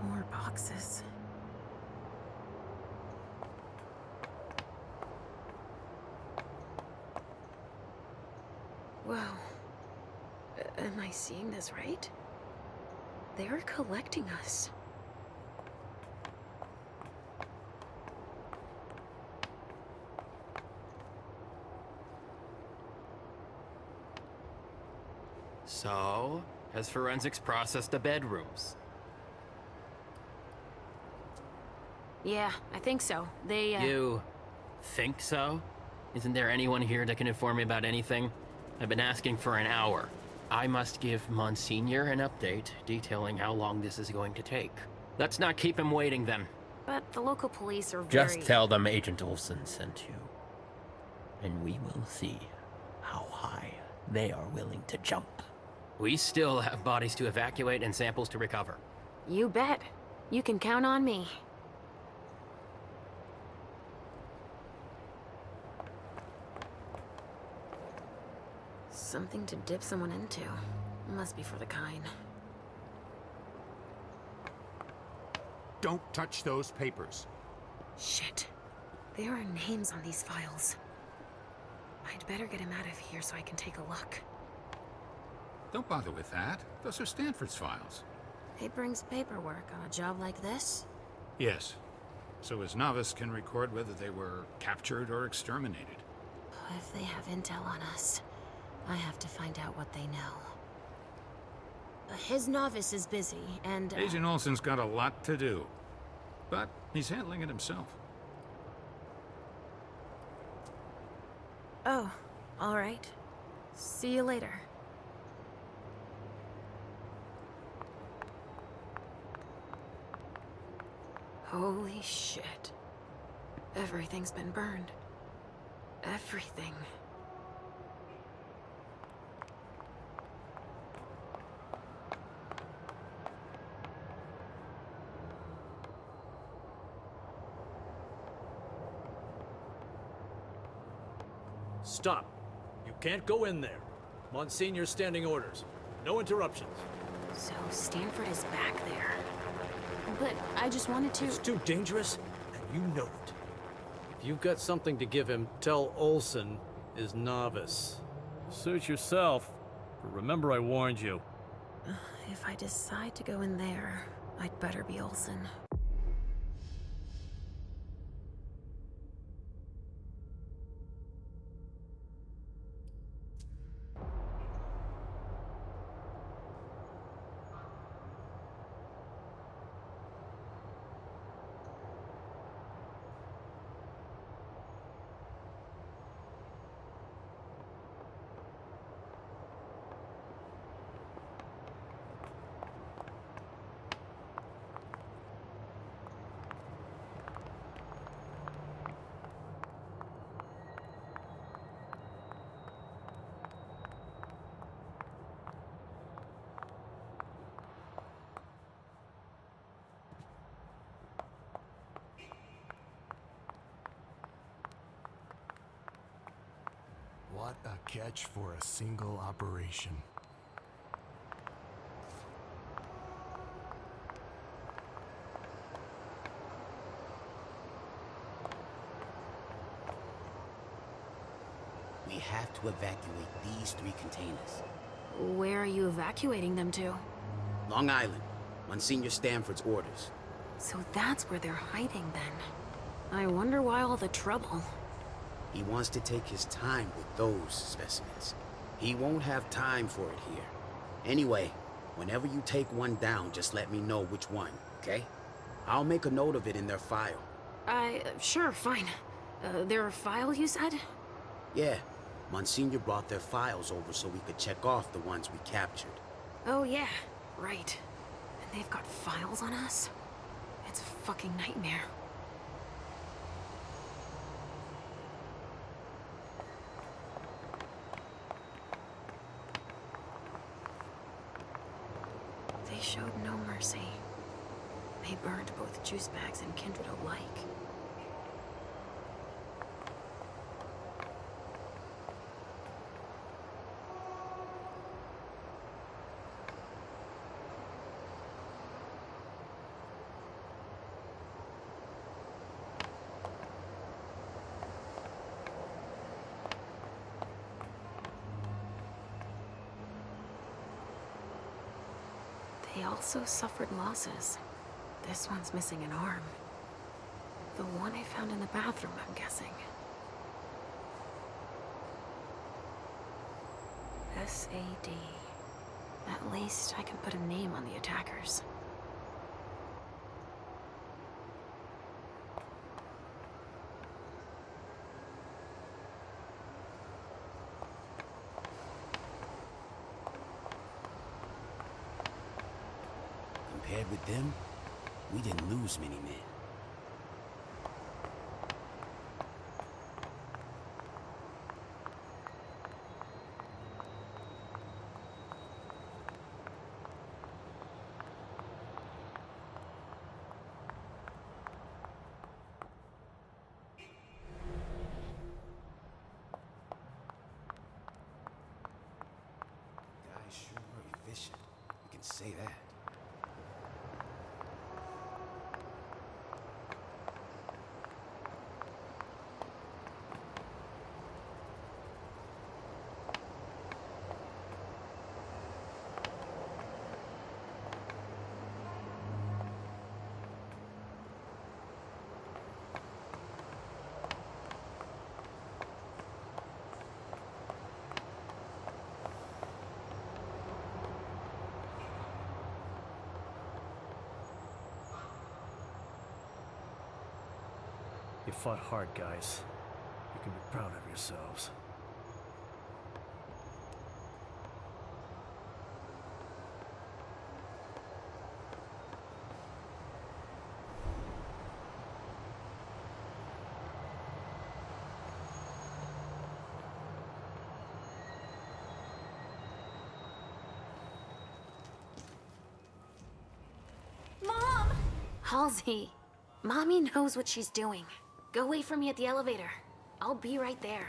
More boxes. Wow. Am I seeing this right? They're collecting us. So, has forensics processed the bedrooms? Yeah, I think so. They, You think so? Isn't there anyone here that can inform me about anything? I've been asking for an hour. I must give Monsignor an update detailing how long this is going to take. Let's not keep him waiting then. But the local police are Just tell them Agent Olsen sent you. And we will see how high they are willing to jump. We still have bodies to evacuate and samples to recover. You bet. You can count on me. Something to dip someone into. Must be for the kind. Don't touch those papers. Shit. There are names on these files. I'd better get him out of here so I can take a look. Don't bother with that. Those are Stanford's files. It brings paperwork on a job like this? Yes. So his novice can record whether they were captured or exterminated. If they have intel on us, I have to find out what they know. His novice is busy, and... Agent Olsen's got a lot to do. But he's handling it himself. Oh, all right. See you later. Holy shit. Everything's been burned. Everything. Stop. You can't go in there. Monsignor's standing orders. No interruptions. So Stanford is back there. But I just wanted to... It's too dangerous, and you know it. If you've got something to give him, tell Olsen is novice. Suit yourself. But remember I warned you. If I decide to go in there, I'd better be Olsen. What a catch for a single operation. We have to evacuate these 3 containers. Where are you evacuating them to? Long Island. Monsignor Stanford's orders. So that's where they're hiding then. I wonder why all the trouble. He wants to take his time with those specimens. He won't have time for it here. Anyway, whenever you take one down, just let me know which one, okay? I'll make a note of it in their file. Sure, fine. Their file, you said? Yeah, Monsignor brought their files over so we could check off the ones we captured. Oh yeah, right. And they've got files on us? It's a fucking nightmare. They showed no mercy. They burned both juice bags and kindred alike. They also suffered losses. This one's missing an arm. The one I found in the bathroom, I'm guessing. SAD. At least I can put a name on the attackers. Compared with them, we didn't lose many men. Guys sure are efficient. You can say that. You fought hard, guys. You can be proud of yourselves. Mom! Halsey, Mommy knows what she's doing. Go wait for me at the elevator. I'll be right there.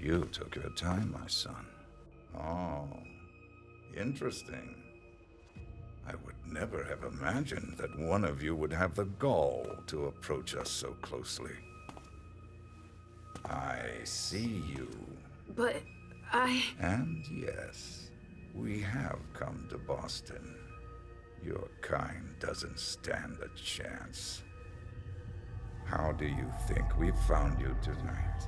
You took your time, my son. Oh, interesting. I would never have imagined that one of you would have the gall to approach us so closely. I see you. But And yes, we have come to Boston. Your kind doesn't stand a chance. How do you think we found you tonight?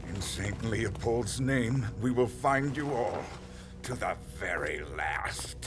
In St. Leopold's name, we will find you all, to the very last.